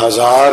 1000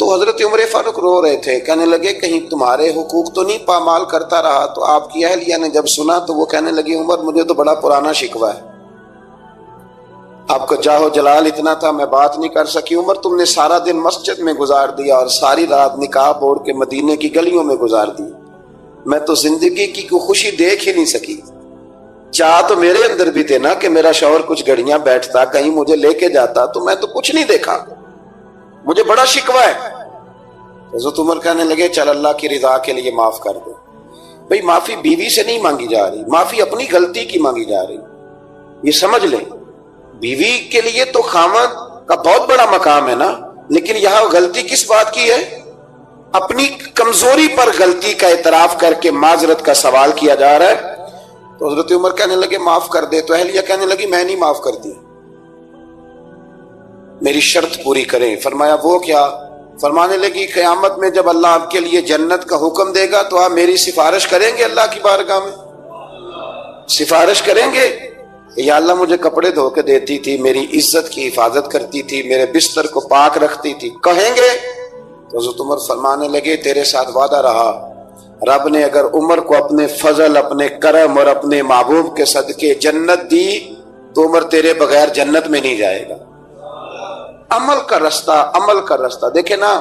تو حضرت عمر فاروق رو رہے تھے، کہنے لگے کہیں تمہارے حقوق تو نہیں پامال کرتا رہا؟ تو آپ کی اہلیہ نے جب سنا تو وہ کہنے لگی عمر مجھے تو بڑا پرانا شکوہ ہے، آپ کا جاہ و جلال اتنا تھا میں بات نہیں کر سکی۔ عمر تم نے سارا دن مسجد میں گزار دیا اور ساری رات نقاب اوڑھ کے مدینے کی گلیوں میں گزار دی، میں تو زندگی کی کوئی خوشی دیکھ ہی نہیں سکی۔ چاہ تو میرے اندر بھی تھے نا کہ میرا شوہر کچھ گھڑیاں بیٹھتا، کہیں مجھے لے کے جاتا، تو میں تو کچھ نہیں دیکھا، مجھے بڑا شکوہ ہے۔ حضرت عمر کہنے لگے چل اللہ کی رضا کے لیے معاف کر دو۔ بھئی معافی بیوی سے نہیں مانگی جا رہی، معافی اپنی غلطی کی مانگی جا رہی، یہ سمجھ لیں۔ بیوی کے لیے تو خاوند کا بہت بڑا مقام ہے نا، لیکن یہاں غلطی کس بات کی ہے؟ اپنی کمزوری پر غلطی کا اعتراف کر کے معذرت کا سوال کیا جا رہا ہے۔ تو حضرت عمر کہنے لگے معاف کر دے، تو اہلیہ کہنے لگی میں نہیں معاف کرتی، میری شرط پوری کریں۔ فرمایا وہ کیا؟ فرمانے لگی قیامت میں جب اللہ آپ کے لیے جنت کا حکم دے گا تو آپ میری سفارش کریں گے اللہ کی بارگاہ میں؟ سفارش کریں گے یا اللہ مجھے کپڑے دھو کے دیتی تھی، میری عزت کی حفاظت کرتی تھی، میرے بستر کو پاک رکھتی تھی، کہیں گے؟ تو حضرت عمر فرمانے لگے تیرے ساتھ وعدہ رہا، رب نے اگر عمر کو اپنے فضل، اپنے کرم اور اپنے محبوب کے صدقے جنت دی تو عمر تیرے بغیر جنت میں نہیں جائے گا۔ عمل کا رستہ، عمل کا رستہ دیکھیں نا،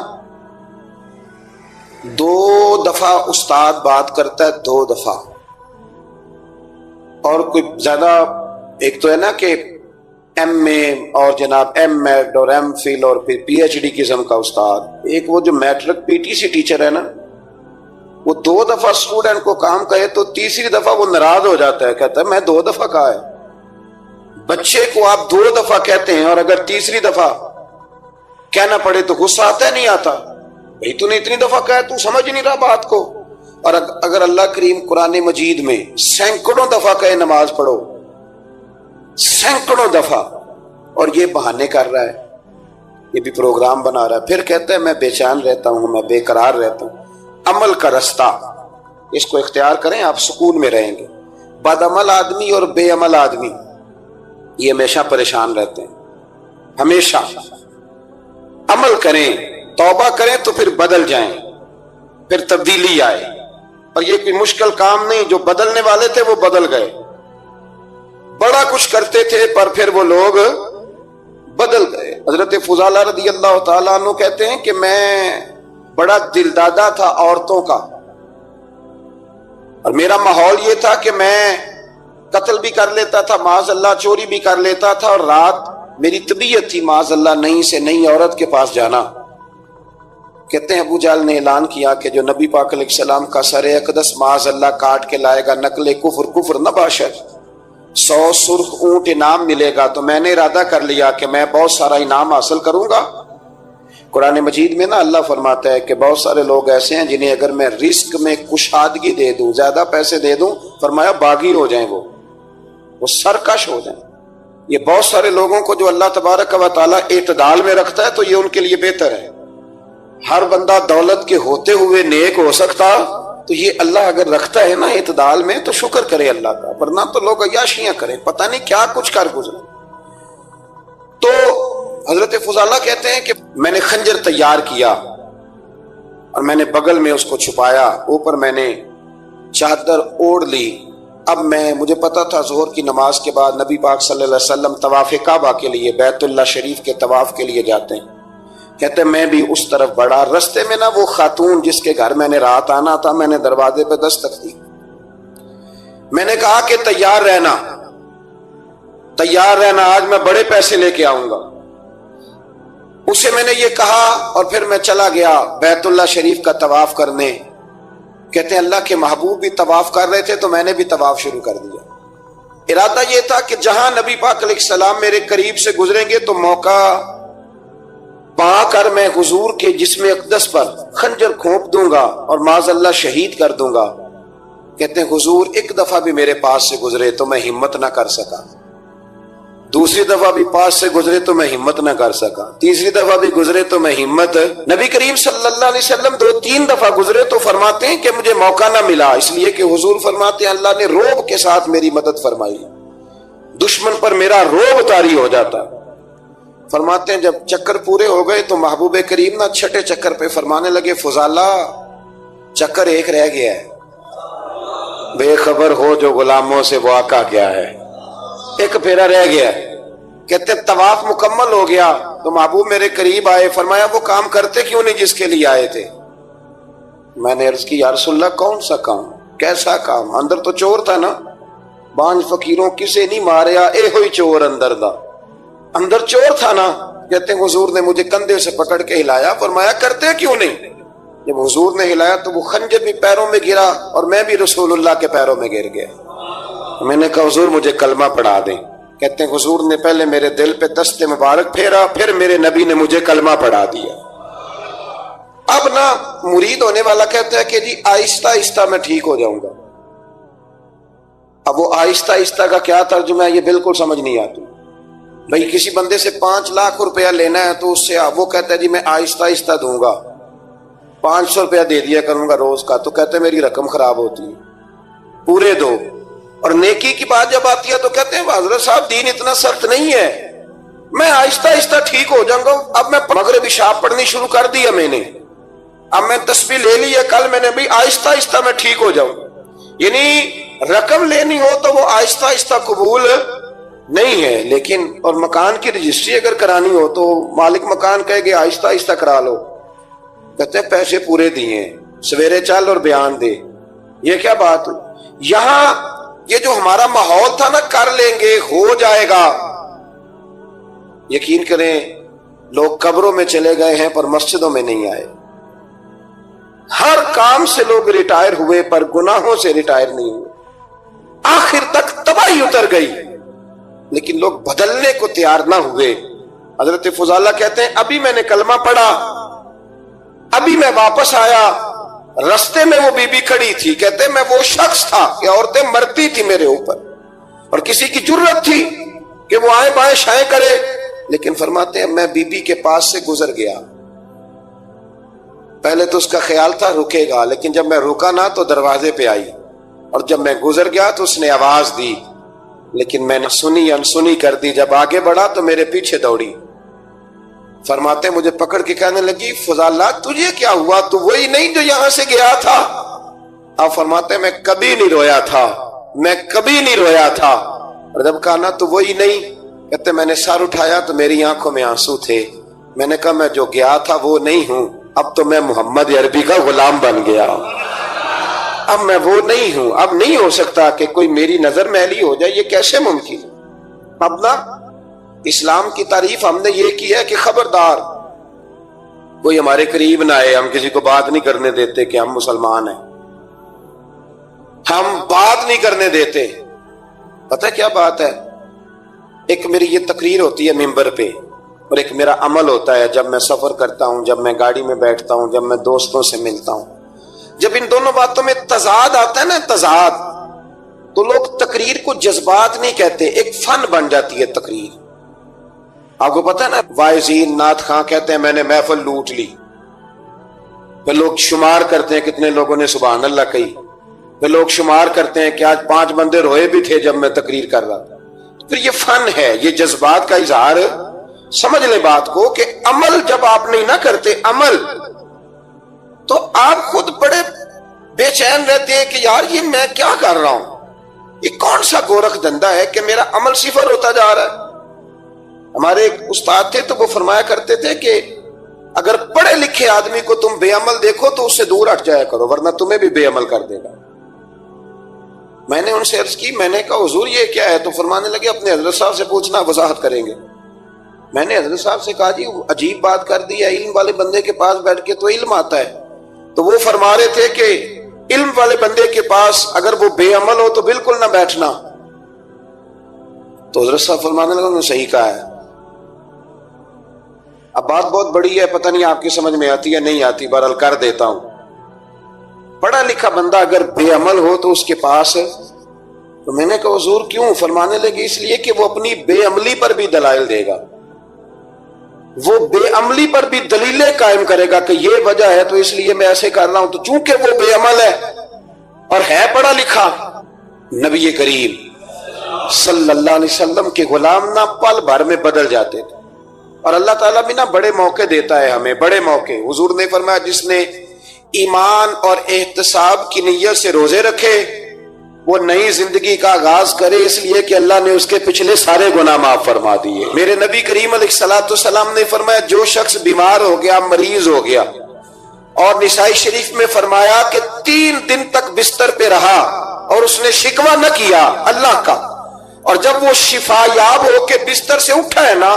2 دفعہ استاد بات کرتا ہے، 2 دفعہ، اور کوئی زیادہ، ایک تو ہے نا کہ ایم اے اور جناب ایم ایڈ اور ایم فل اور پھر پی ایچ ڈی قسم کا استاد، ایک وہ جو matric P T C teacher ہے نا، وہ 2 دفعہ اسٹوڈنٹ کو کام کہے تو تیسری دفعہ وہ ناراض ہو جاتا ہے، کہتا ہے میں 2 دفعہ کہا ہے۔ بچے کو آپ 2 دفعہ کہتے ہیں اور اگر تیسری دفعہ کہنا پڑے تو غصہ آتا ہے نہیں آتا؟ بھئی تو نے اتنی دفعہ کہا تو سمجھ نہیں رہا بات کو۔ اور اگر اللہ کریم قرآن مجید میں سینکڑوں دفعہ کہے نماز پڑھو، سینکڑوں دفعہ، اور یہ بہانے کر رہا ہے، یہ بھی پروگرام بنا رہا ہے، پھر کہتا ہے میں بے چین رہتا ہوں، میں بے قرار رہتا ہوں۔ عمل کا رستہ اس کو اختیار کریں، آپ سکون میں رہیں گے۔ بد عمل آدمی اور بے عمل آدمی یہ ہمیشہ پریشان رہتے ہیں، ہمیشہ۔ عمل کریں، توبہ کریں تو پھر بدل جائیں، پھر تبدیلی آئے، اور یہ کوئی مشکل کام نہیں، جو بدلنے والے تھے وہ بدل گئے، بڑا کچھ کرتے تھے پر پھر وہ لوگ بدل گئے۔ حضرت فضالہ رضی اللہ تعالیٰ عنہ کہتے ہیں کہ میں بڑا دلدادہ تھا عورتوں کا، اور میرا ماحول یہ تھا کہ میں قتل بھی کر لیتا تھا، معاذ اللہ چوری بھی کر لیتا تھا، اور رات میری طبیعت تھی معاذ اللہ نئی سے نئی عورت کے پاس جانا۔ کہتے ہیں ابو جہل نے اعلان کیا کہ جو نبی پاک علیہ السلام کا سر اقدس معاذ اللہ کاٹ کے لائے گا، نقل کفر کفر نہ باشد، 100 سرخ اونٹ انعام ملے گا۔ تو میں نے ارادہ کر لیا کہ میں بہت سارا انعام حاصل کروں گا۔ قرآن مجید میں نا اللہ فرماتا ہے کہ بہت سارے لوگ ایسے ہیں جنہیں اگر میں رزق میں کشادگی دے دوں، زیادہ پیسے دے دوں، فرمایا باغی ہو جائیں، وہ سرکش ہو جائیں۔ یہ بہت سارے لوگوں کو جو اللہ تبارک و تعالیٰ اعتدال میں رکھتا ہے تو یہ ان کے لیے بہتر ہے۔ ہر بندہ دولت کے ہوتے ہوئے نیک ہو سکتا، تو یہ اللہ اگر رکھتا ہے نا اعتدال میں تو شکر کرے اللہ کا، ورنہ تو لوگ عیاشیاں کریں، پتہ نہیں کیا کچھ کر گزرے۔ تو حضرت فضالہ کہتے ہیں کہ میں نے خنجر تیار کیا اور میں نے بغل میں اس کو چھپایا، اوپر میں نے چادر اوڑھ لی۔ اب مجھے پتا تھا ظہر کی نماز کے بعد نبی پاک صلی اللہ علیہ وسلم طواف کعبہ کے لیے، بیت اللہ شریف کے طواف کے لیے جاتے ہیں۔ کہتے ہیں میں بھی اس طرف بڑھا، رستے میں نا وہ خاتون جس کے گھر میں نے رات آنا تھا، میں نے دروازے پہ دستک دی، میں نے کہا کہ تیار رہنا، تیار رہنا، آج میں بڑے پیسے لے کے آؤں گا۔ اسے میں نے یہ کہا اور پھر میں چلا گیا بیت اللہ شریف کا طواف کرنے۔ کہتے ہیں اللہ کے محبوب بھی طواف کر رہے تھے تو میں نے بھی طواف شروع کر دیا۔ ارادہ یہ تھا کہ جہاں نبی پاک علیہ السلام میرے قریب سے گزریں گے تو موقع پا کر میں حضور کے جسم اقدس پر خنجر کھونپ دوں گا اور معاذ اللہ شہید کر دوں گا۔ کہتے ہیں حضور ایک دفعہ بھی میرے پاس سے گزرے تو میں ہمت نہ کر سکا، دوسری دفعہ بھی پاس سے گزرے تو میں ہمت نہ کر سکا، تیسری دفعہ بھی گزرے تو میں ہمت، نبی کریم صلی اللہ علیہ وسلم 2-3 دفعہ گزرے تو فرماتے ہیں کہ مجھے موقع نہ ملا، اس لیے کہ حضور فرماتے ہیں اللہ نے رعب کے ساتھ میری مدد فرمائی، دشمن پر میرا رعب طاری ہو جاتا۔ فرماتے ہیں جب چکر پورے ہو گئے تو محبوب کریم نہ چھٹے چکر پہ فرمانے لگے فضالہ چکر ایک رہ گیا ہے، بے خبر ہو جو غلاموں سے وہ آقا گیا ہے، ایک پھیرا رہ گیا ہے۔ کہتے طواف مکمل ہو گیا تو محبوب میرے قریب آئے، فرمایا وہ کام کرتے کیوں نہیں جس کے لیے آئے تھے؟ میں نے عرض کی یا رسول اللہ کون سا کام، کیسا کام؟ اندر تو چور تھا نا، بانج فقیروں کسے نہیں ماریا، اے ہوئی چور اندر دا، اندر چور تھا نا۔ کہتے ہیں حضور نے مجھے کندھے سے پکڑ کے ہلایا، فرمایا کرتے کیوں نہیں؟ جب حضور نے ہلایا تو وہ خنجر بھی پیروں میں گرا اور میں بھی رسول اللہ کے پیروں میں گر گیا۔ میں نے کہا حضور مجھے کلمہ پڑھا دیں۔ کہتے ہیں حضور نے پہلے میرے دل پہ دست مبارک پھیرا، پھر میرے نبی نے مجھے کلمہ پڑھا دیا۔ اب نا مرید ہونے والا کہتا ہے کہ جی آہستہ آہستہ میں ٹھیک ہو جاؤں گا۔ اب وہ آہستہ آہستہ کا کیا ترجمہ ہے یہ بالکل سمجھ نہیں آتی۔ بھئی کسی بندے سے 5 لاکھ روپیہ لینا ہے تو اس سے وہ کہتا ہے جی میں آہستہ آہستہ دوں گا، 500 روپیہ دے دیا کروں گا روز کا، تو کہتے ہیں میری رقم خراب ہوتی ہے، پورے دو۔ اور نیکی کی بات جب آتی ہے تو کہتے ہیں حضرت صاحب دین اتنا سخت نہیں ہے، میں آہستہ آہستہ ٹھیک ہو جاؤں گا۔ اب میں مغرب عشاء پڑھنی شروع کر دیا میں نے، اب میں تسبیح لے لی ہے، کل میں نے بھی آہستہ آہستہ میں ٹھیک ہو جاؤں۔ یعنی رقم لینی ہو تو وہ آہستہ آہستہ قبول نہیں ہے، لیکن اور مکان کی رجسٹری اگر کرانی ہو تو مالک مکان کہے گے آہستہ آہستہ کرا لو، کہتے ہیں پیسے پورے دیے، سویرے چل اور بیان دے۔ یہ کیا بات ہوئی؟ یہاں یہ جو ہمارا ماحول تھا نا کر لیں گے ہو جائے گا، یقین کریں لوگ قبروں میں چلے گئے ہیں پر مسجدوں میں نہیں آئے۔ ہر کام سے لوگ ریٹائر ہوئے پر گناہوں سے ریٹائر نہیں ہوئے، آخر تک تباہی اتر گئی لیکن لوگ بدلنے کو تیار نہ ہوئے۔ حضرت فضالہ کہتے ہیں ابھی میں نے کلمہ پڑھا، ابھی میں واپس آیا، رستے میں وہ بی بی کھڑی تھی، کہتے ہیں میں وہ شخص تھا کہ عورتیں مرتی تھی میرے اوپر اور کسی کی جرت تھی کہ وہ آئیں بائیں شائیں کرے، لیکن فرماتے ہیں میں بی بی کے پاس سے گزر گیا، پہلے تو اس کا خیال تھا رکے گا، لیکن جب میں رکا نہ تو دروازے پہ آئی، اور جب میں گزر گیا تو اس نے آواز دی، لیکن میں نے سنی انسنی کر دی، جب آگے بڑھا تو میرے پیچھے دوڑی۔ فرماتے مجھے پکڑ کے کہنے لگی فضالہ تجھے کیا ہوا، تو وہی نہیں جو یہاں سے گیا تھا؟ آپ فرماتے میں کبھی نہیں رویا تھا، میں کبھی نہیں رویا تھا، اور جب کہا نا تو وہی نہیں، کہتے میں نے سر اٹھایا تو میری آنکھوں میں آنسو تھے، میں نے کہا میں جو گیا تھا وہ نہیں ہوں، اب تو میں محمد عربی کا غلام بن گیا، اب میں وہ نہیں ہوں، اب نہیں ہو سکتا کہ کوئی میری نظر میلی ہو جائے، یہ کیسے ممکن؟ اب نا اسلام کی تعریف ہم نے یہ کی ہے کہ خبردار کوئی ہمارے قریب نہ آئے، ہم کسی کو بات نہیں کرنے دیتے کہ ہم مسلمان ہیں، ہم بات نہیں کرنے دیتے۔ پتہ کیا بات ہے، ایک میری یہ تقریر ہوتی ہے ممبر پہ اور ایک میرا عمل ہوتا ہے جب میں سفر کرتا ہوں، جب میں گاڑی میں بیٹھتا ہوں، جب میں دوستوں سے ملتا ہوں۔ جب ان دونوں باتوں میں تضاد آتا ہے نا، تضاد، تو لوگ تقریر کو جذبات نہیں کہتے، ایک فن بن جاتی ہے تقریر۔ آپ کو پتہ ہے نا واعظین نعت خواں کہتے ہیں میں نے محفل لوٹ لی، پھر لوگ شمار کرتے ہیں کتنے لوگوں نے سبحان اللہ کہی، پھر لوگ شمار کرتے ہیں کہ آج 5 بندے روئے بھی تھے جب میں تقریر کر رہا تھا۔ پھر یہ فن ہے، یہ جذبات کا اظہار۔ سمجھ لیں بات کو کہ عمل جب آپ نہیں نہ کرتے عمل، تو آپ خود بڑے بے چین رہتے ہیں کہ یار یہ میں کیا کر رہا ہوں، یہ کون سا گورکھ دھندا ہے کہ میرا عمل صفر ہوتا جا رہا ہے۔ ہمارے ایک استاد تھے تو وہ فرمایا کرتے تھے کہ اگر پڑھے لکھے آدمی کو تم بے عمل دیکھو تو اس سے دور ہٹ جایا کرو ورنہ تمہیں بھی بے عمل کر دے گا۔ میں نے ان سے عرض کی، میں نے کہا حضور یہ کیا ہے؟ تو فرمانے لگے اپنے حضرت صاحب سے پوچھنا، وضاحت کریں گے۔ میں نے حضرت صاحب سے کہا جی عجیب بات کر دی ہے، علم والے بندے کے پاس بیٹھ کے تو علم آتا ہے۔ تو وہ فرما رہے تھے کہ علم والے بندے کے پاس اگر وہ بے عمل ہو تو بالکل نہ بیٹھنا۔ تو حضرت صاحب فرمانے لگے انہوں نے صحیح کہا ہے۔ اب بات بہت بڑی ہے، پتہ نہیں آپ کی سمجھ میں آتی ہے نہیں آتی، بہرحال کر دیتا ہوں۔ پڑھا لکھا بندہ اگر بے عمل ہو تو اس کے پاس، تو میں نے کہا حضور کیوں؟ فرمانے لگے اس لیے کہ وہ اپنی بے عملی پر بھی دلائل دے گا، وہ بے عملی پر بھی دلیلیں قائم کرے گا کہ یہ وجہ ہے تو اس لیے میں ایسے کر رہا ہوں۔ تو چونکہ وہ بے عمل ہے اور ہے پڑھا لکھا، نبی کریم صلی اللہ علیہ وسلم کے غلام نہ پل بھر میں بدل جاتے تھے۔ اور اللہ تعالیٰ بھی نا بڑے موقع دیتا ہے ہمیں، بڑے موقع۔ حضور نے فرمایا جس نے ایمان اور احتساب کی نیت سے روزے رکھے وہ نئی زندگی کا آغاز کرے، اس لیے کہ اللہ نے اس کے پچھلے سارے گناہ معاف فرما دیے۔ میرے نبی کریم علیہ السلام نے فرمایا جو شخص بیمار ہو گیا، مریض ہو گیا، اور نسائی شریف میں فرمایا کہ 3 دن تک بستر پہ رہا اور اس نے شکوہ نہ کیا اللہ کا، اور جب وہ شفا یاب ہو کے بستر سے اٹھا ہے نا،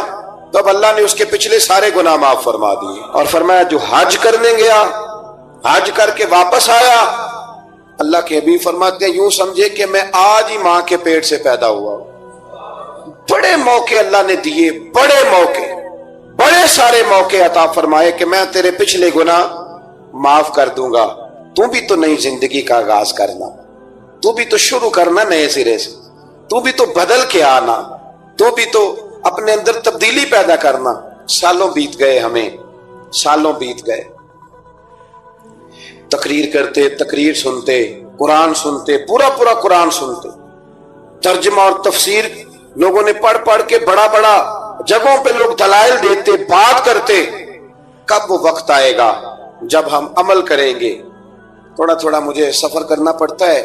تب اللہ نے اس کے پچھلے سارے گناہ معاف فرما دیے۔ اور فرمایا جو حج کرنے گیا، حج کر کے واپس آیا، اللہ کے حبیب فرماتے ہیں یوں سمجھے کہ میں آج ہی ماں کے پیٹ سے پیدا ہوا ہوں۔ بڑے موقع اللہ نے دیے، بڑے موقع، بڑے سارے موقع عطا فرمائے کہ میں تیرے پچھلے گناہ معاف کر دوں گا، تو بھی تو نئی زندگی کا آغاز کرنا، تو بھی تو شروع کرنا نئے سرے سے، تو بھی تو بدل کے آنا، تو بھی تو اپنے اندر تبدیلی پیدا کرنا۔ سالوں بیت گئے، ہمیں سالوں بیت گئے، تقریر کرتے، تقریر سنتے، قرآن سنتے، پورا پورا قرآن سنتے، ترجمہ اور تفسیر لوگوں نے پڑھ پڑھ کے بڑا بڑا جگہوں پہ لوگ دلائل دیتے، بات کرتے۔ کب وہ وقت آئے گا جب ہم عمل کریں گے؟ تھوڑا تھوڑا مجھے سفر کرنا پڑتا ہے،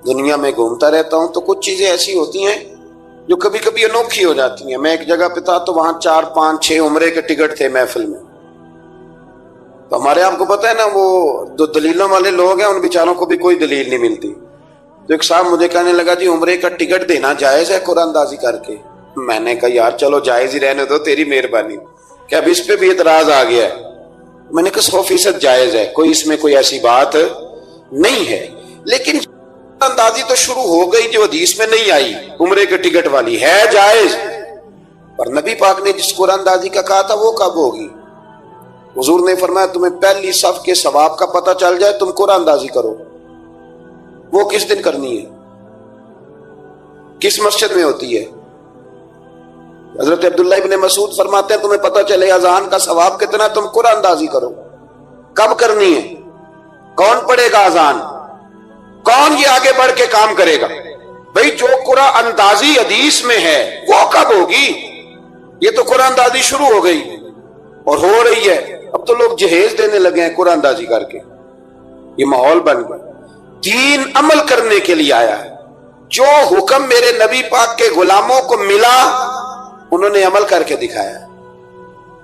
دنیا میں گھومتا رہتا ہوں، تو کچھ چیزیں ایسی ہوتی ہیں جو کبھی کبھی انوکھی ہو جاتی ہیں۔ میں ایک جگہ پہ تھا تو وہاں 4 5 6 عمرے کے ٹکٹ تھے محفل میں، تو ہمارے آپ کو پتہ ہے نا وہ جو دلیلوں والے لوگ ہیں ان بیچاروں کو بھی کوئی دلیل نہیں ملتی۔ تو ایک صاحب مجھے کہنے لگا جی عمرے کا ٹکٹ دینا جائز ہے قرآن اندازی کر کے؟ میں نے کہا یار چلو جائز ہی رہنے دو، تیری مہربانی کہ اب اس پہ بھی اعتراض آ گیا ہے۔ میں نے کہا 100% جائز ہے، کوئی اس میں کوئی ایسی بات نہیں ہے، لیکن اندازی تو شروع ہو گئی جو حدیث میں نہیں آئی، عمرے کے ٹکٹ والی ہے جائز، پر نبی پاک نے جس قرآن اندازی کا کہا تھا وہ کب ہوگی؟ حضور نے فرمایا تمہیں پہلی صف کے ثواب کا پتہ چل جائے تم قرآن اندازی کرو، وہ کس دن کرنی ہے، کس مسجد میں ہوتی ہے؟ حضرت عبداللہ ابن مسعود فرماتے ہیں تمہیں پتہ چلے اذان کا ثواب کتنا، تم قرآن اندازی کرو۔ کب کرنی ہے؟ کون پڑھے گا اذان؟ کون یہ آگے بڑھ کے کام کرے گا؟ بھئی جو قرآن اندازی حدیث میں ہے وہ کب ہوگی؟ یہ تو قرآن اندازی شروع ہو گئی اور ہو رہی ہے، اب تو لوگ جہیز دینے لگے ہیں قرآن اندازی کر کے، یہ ماحول بن گیا۔ دین عمل کرنے کے لیے آیا ہے، جو حکم میرے نبی پاک کے غلاموں کو ملا انہوں نے عمل کر کے دکھایا،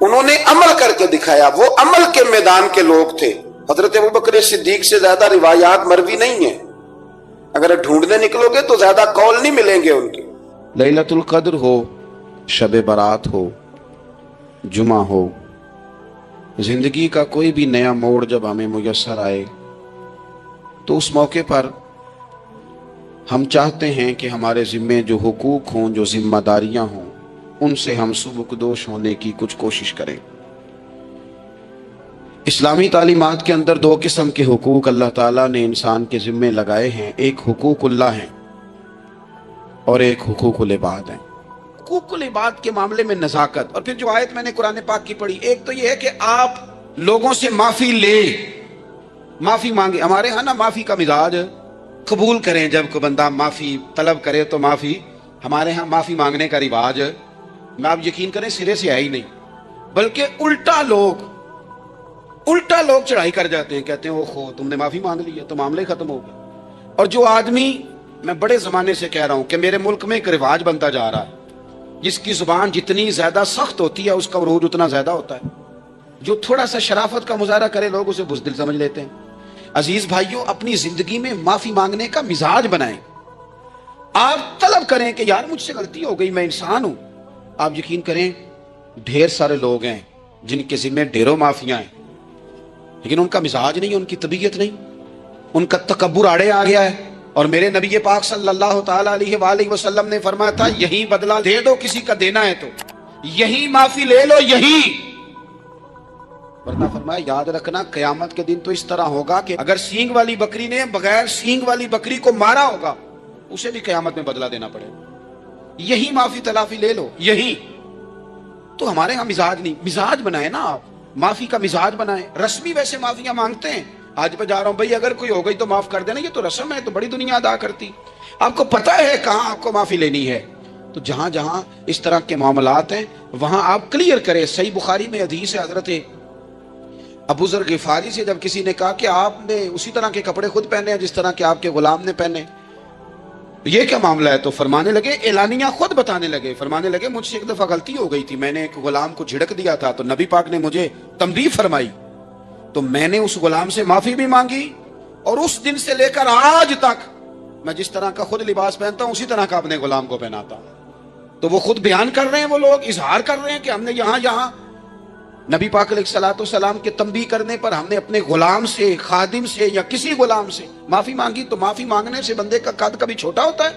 انہوں نے عمل کر کے دکھایا، وہ عمل کے میدان کے لوگ تھے۔ حضرت ابوبکر صدیق سے زیادہ روایات مروی نہیں ہیں، اگر ڈھونڈنے نکلو گے تو زیادہ قول نہیں ملیں گے ان کے۔ لیلۃ القدر ہو، شب برات ہو، جمعہ ہو، زندگی کا کوئی بھی نیا موڑ جب ہمیں میسر آئے تو اس موقع پر ہم چاہتے ہیں کہ ہمارے ذمے جو حقوق ہوں، جو ذمہ داریاں ہوں، ان سے ہم سبکدوش ہونے کی کچھ کوشش کریں۔ اسلامی تعلیمات کے اندر 2 قسم کے حقوق اللہ تعالیٰ نے انسان کے ذمے لگائے ہیں، ایک حقوق اللہ ہیں اور ایک حقوق العباد ہیں۔ حقوق العباد کے معاملے میں نزاکت، اور پھر جو آیت میں نے قرآن پاک کی پڑھی، ایک تو یہ ہے کہ آپ لوگوں سے معافی لیں، معافی مانگیں۔ ہمارے ہاں نا معافی کا مزاج قبول کریں، جب کوئی بندہ معافی طلب کرے تو معافی، ہمارے ہاں معافی مانگنے کا رواج میں آپ یقین کریں سرے سے ہے ہی نہیں، بلکہ الٹا لوگ چڑھائی کر جاتے ہیں، کہتے ہیں اوہو تم نے معافی مانگ لی ہے تو معاملے ختم ہو گئے۔ اور جو آدمی، میں بڑے زمانے سے کہہ رہا ہوں کہ میرے ملک میں ایک رواج بنتا جا رہا ہے، جس کی زبان جتنی زیادہ سخت ہوتی ہے اس کا عروج اتنا زیادہ ہوتا ہے، جو تھوڑا سا شرافت کا مظاہرہ کرے لوگ اسے بزدل سمجھ لیتے ہیں۔ عزیز بھائیوں، اپنی زندگی میں معافی مانگنے کا مزاج بنائیں، آپ طلب کریں کہ یار مجھ سے غلطی ہو گئی، میں انسان ہوں۔ آپ یقین کریں ڈھیر سارے لوگ ہیں جن کے ذمہ ڈھیروں معافیاں ہیں، لیکن ان کا مزاج نہیں، ان کی طبیعت نہیں، ان کا تکبر آڑے آ گیا ہے۔ اور میرے نبی پاک صلی اللہ تعالیٰ علیہ وآلہ وسلم نے فرمایا تھا یہی بدلہ دے دو کسی کا دینا ہے تو، یہی معافی لے لو، یہی، ورنہ فرمایا یاد رکھنا قیامت کے دن تو اس طرح ہوگا کہ اگر سینگ والی بکری نے بغیر سینگ والی بکری کو مارا ہوگا اسے بھی قیامت میں بدلہ دینا پڑے گا، یہی معافی تلافی لے لو، یہی۔ تو ہمارے ہاں مزاج نہیں، مزاج بنائے نا آپ، معافی کا مزاج بنائیں۔ رسمی ویسے معافیاں مانگتے ہیں، آج پہ جا رہا ہوں بھائی اگر کوئی ہو گئی تو معاف کر دینا، یہ تو رسم ہے، تو بڑی دنیا ادا کرتی۔ آپ کو پتہ ہے کہاں آپ کو معافی لینی ہے، تو جہاں جہاں اس طرح کے معاملات ہیں وہاں آپ کلیئر کریں. صحیح بخاری میں حدیث ہے حضرت ابو ذر غفاری سے، جب کسی نے کہا کہ آپ نے اسی طرح کے کپڑے خود پہنے ہیں جس طرح کے آپ کے غلام نے پہنے، یہ کیا معاملہ ہے؟ تو فرمانے لگے، اعلانیہ خود بتانے لگے، فرمانے لگے مجھ سے ایک دفعہ غلطی ہو گئی تھی، میں نے ایک غلام کو جھڑک دیا تھا تو نبی پاک نے مجھے تنبیہ فرمائی، تو میں نے اس غلام سے معافی بھی مانگی، اور اس دن سے لے کر آج تک میں جس طرح کا خود لباس پہنتا ہوں اسی طرح کا اپنے غلام کو پہناتا ہوں. تو وہ خود بیان کر رہے ہیں، وہ لوگ اظہار کر رہے ہیں کہ ہم نے یہاں نبی پاک علیہ الصلوۃ والسلام کے تنبیہ کرنے پر ہم نے اپنے غلام سے، خادم سے یا کسی غلام سے معافی مانگی. تو معافی مانگنے سے بندے کا قد کبھی چھوٹا ہوتا ہے؟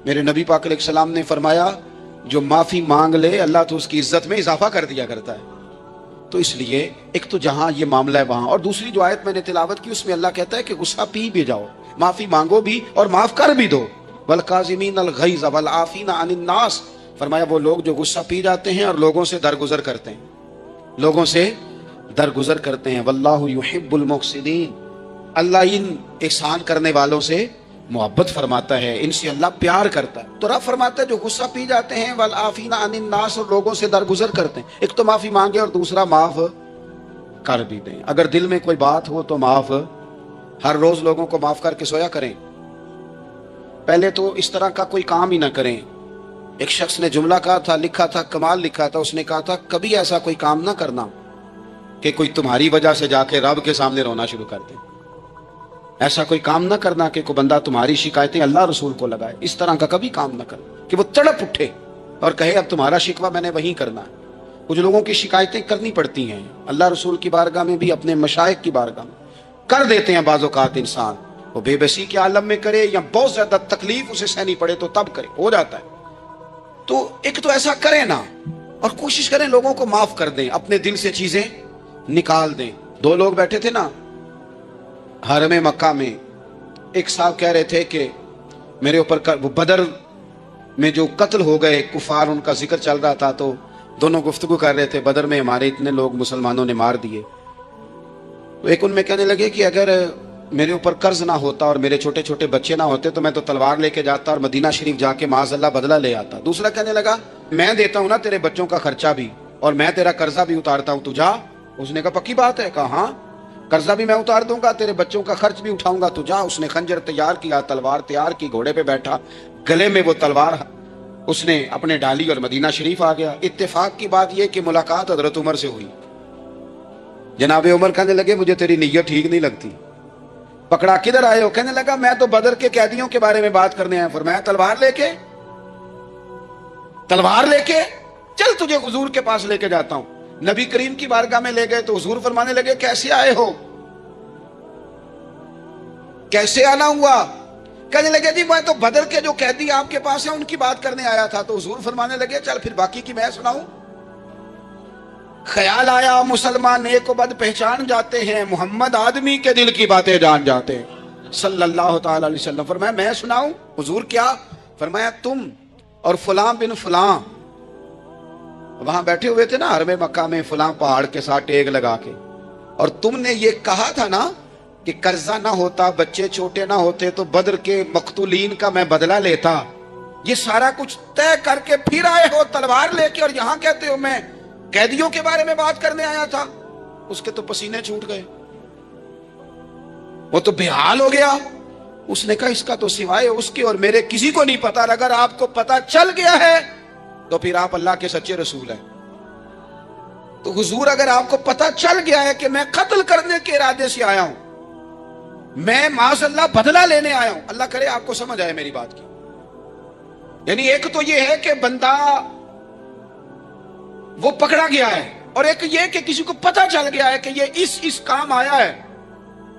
میرے نبی پاک علیہ السلام نے فرمایا جو معافی مانگ لے اللہ تو اس کی عزت میں اضافہ کر دیا کرتا ہے. تو اس لیے ایک تو جہاں یہ معاملہ ہے وہاں، اور دوسری جو آیت میں نے تلاوت کی اس میں اللہ کہتا ہے کہ غصہ پی بھی جاؤ، معافی مانگو بھی اور معاف کر بھی دو. والکاظمین الغیظ والعافین عن الناس، فرمایا وہ لوگ جو غصہ پی جاتے ہیں اور لوگوں سے درگزر کرتے ہیں، لوگوں سے درگزر کرتے ہیں. واللہ یحب المحسنین، اللہ ان احسان کرنے والوں سے محبت فرماتا ہے، ان سے اللہ پیار کرتا ہے. تو رب فرماتا ہے جو غصہ پی جاتے ہیں والعافین عن الناس، اور لوگوں سے درگزر کرتے ہیں، ایک تو معافی مانگے اور دوسرا معاف کر بھی دیں. اگر دل میں کوئی بات ہو تو معاف، ہر روز لوگوں کو معاف کر کے سویا کریں. پہلے تو اس طرح کا کوئی کام ہی نہ کریں. ایک شخص نے جملہ کہا تھا، لکھا تھا، کمال لکھا تھا، اس نے کہا تھا کبھی ایسا کوئی کام نہ کرنا کہ کوئی تمہاری وجہ سے جا کے رب کے سامنے رونا شروع کر دے. ایسا کوئی کام نہ کرنا کہ کوئی بندہ تمہاری شکایتیں اللہ رسول کو لگائے. اس طرح کا کبھی کام نہ کرنا کہ وہ تڑپ اٹھے اور کہے اب تمہارا شکوہ میں نے وہیں کرنا ہے. کچھ لوگوں کی شکایتیں کرنی پڑتی ہیں اللہ رسول کی بارگاہ میں بھی، اپنے مشائخ کی بارگاہ میں کر دیتے ہیں. بعض اوقات انسان وہ بے بسی کے عالم میں کرے یا بہت زیادہ تکلیف اسے سہنی پڑے تو تب کرے، ہو جاتا ہے. تو ایک تو ایسا کریں نا، اور کوشش کریں لوگوں کو معاف کر دیں، اپنے دل سے چیزیں نکال دیں. دو لوگ بیٹھے تھے نا حرم مکہ میں، ایک صاحب کہہ رہے تھے کہ میرے اوپر وہ بدر میں جو قتل ہو گئے کفار، ان کا ذکر چل رہا تھا، تو دونوں گفتگو کر رہے تھے بدر میں ہمارے اتنے لوگ مسلمانوں نے مار دیے. تو ایک ان میں کہنے لگے کہ اگر میرے اوپر قرض نہ ہوتا اور میرے چھوٹے چھوٹے بچے نہ ہوتے تو میں تو تلوار لے کے جاتا اور مدینہ شریف جا کے معاذ اللہ بدلہ لے آتا. دوسرا کہنے لگا میں دیتا ہوں نا تیرے بچوں کا خرچہ بھی اور میں تیرا قرضہ بھی اتارتا ہوں، تو جا. اس نے کہا پکی بات ہے؟ کہا ہاں، قرضہ بھی میں اتار دوں گا، تیرے بچوں کا خرچ بھی اٹھاؤں گا، تو جا. اس نے خنجر تیار کیا، تلوار تیار کی، گھوڑے پہ بیٹھا، گلے میں وہ تلوار اس نے اپنے ڈالی اور مدینہ شریف آ گیا. اتفاق کی بات یہ کہ ملاقات حضرت عمر سے ہوئی. جناب عمر کہنے لگے مجھے تیری نیت ٹھیک نہیں لگتی. پکڑا کدھر آئے ہو؟ کہنے لگا میں تو بدر کے قیدیوں کے بارے میں بات کرنے آیا. فرمایا تلوار لے کے چل تجھے حضور کے پاس لے کے جاتا ہوں. نبی کریم کی بارگاہ میں لے گئے تو حضور فرمانے لگے کیسے آئے ہو، کیسے آنا ہوا؟ کہنے لگے جی میں تو بدر کے جو قیدی آپ کے پاس ہیں ان کی بات کرنے آیا تھا. تو حضور فرمانے لگے چل پھر باقی کی میں سناؤں. خیال آیا مسلمان نیک و بد پہچان جاتے ہیں، محمد آدمی کے دل کی باتیں جان جاتے ہیں صلی اللہ تعالی علیہ وسلم. فرمایا میں سناؤں؟ حضور کیا؟ فرمایا تم اور فلاں بن فلاں وہاں بیٹھے ہوئے تھے نا حرم مکہ میں فلاں پہاڑ کے ساتھ ٹیک لگا کے، اور تم نے یہ کہا تھا نا کہ قرضہ نہ ہوتا، بچے چھوٹے نہ ہوتے تو بدر کے مقتولین کا میں بدلہ لیتا. یہ سارا کچھ طے کر کے پھر آئے ہو تلوار لے کے، اور یہاں کہتے ہو میں قیدیوں کے بارے میں بات کرنے آیا تھا. اس کے تو پسینے چھوٹ گئے، وہ تو بے حال ہو گیا. اس نے کہا اس کا تو سوائے اس کے اور میرے کسی کو نہیں پتا. اگر آپ کو پتا چل گیا ہے تو پھر آپ اللہ کے سچے رسول ہیں. تو حضور اگر آپ کو پتا چل گیا ہے کہ میں قتل کرنے کے ارادے سے آیا ہوں، میں معاذ اللہ بدلہ لینے آیا ہوں، اللہ کرے آپ کو سمجھ آئے میری بات کی. یعنی ایک تو یہ ہے کہ بندہ وہ پکڑا گیا ہے، اور ایک یہ کہ کسی کو پتا چل گیا ہے کہ یہ اس کام آیا ہے.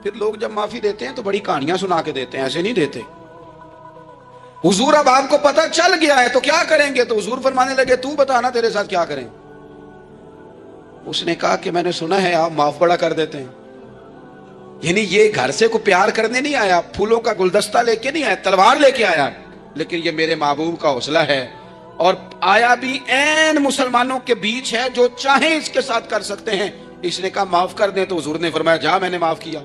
پھر لوگ جب معافی دیتے ہیں تو بڑی کہانیاں سنا کے دیتے ہیں، ایسے نہیں دیتے. حضور اب آپ کو پتا چل گیا ہے تو کیا کریں گے؟ تو حضور فرمانے لگے تو بتانا تیرے ساتھ کیا کریں. اس نے کہا کہ میں نے سنا ہے آپ معاف بڑا کر دیتے ہیں. یعنی یہ گھر سے کوئی پیار کرنے نہیں آیا، پھولوں کا گلدستہ لے کے نہیں آیا، تلوار لے کے آیا، لیکن یہ میرے محبوب کا حوصلہ ہے. اور آیا بھی عین مسلمانوں کے بیچ ہے، جو چاہیں اس کے ساتھ کر سکتے ہیں. اس نے کہا معاف کر دیں، تو حضور نے فرمایا جا میں نے معاف کیا.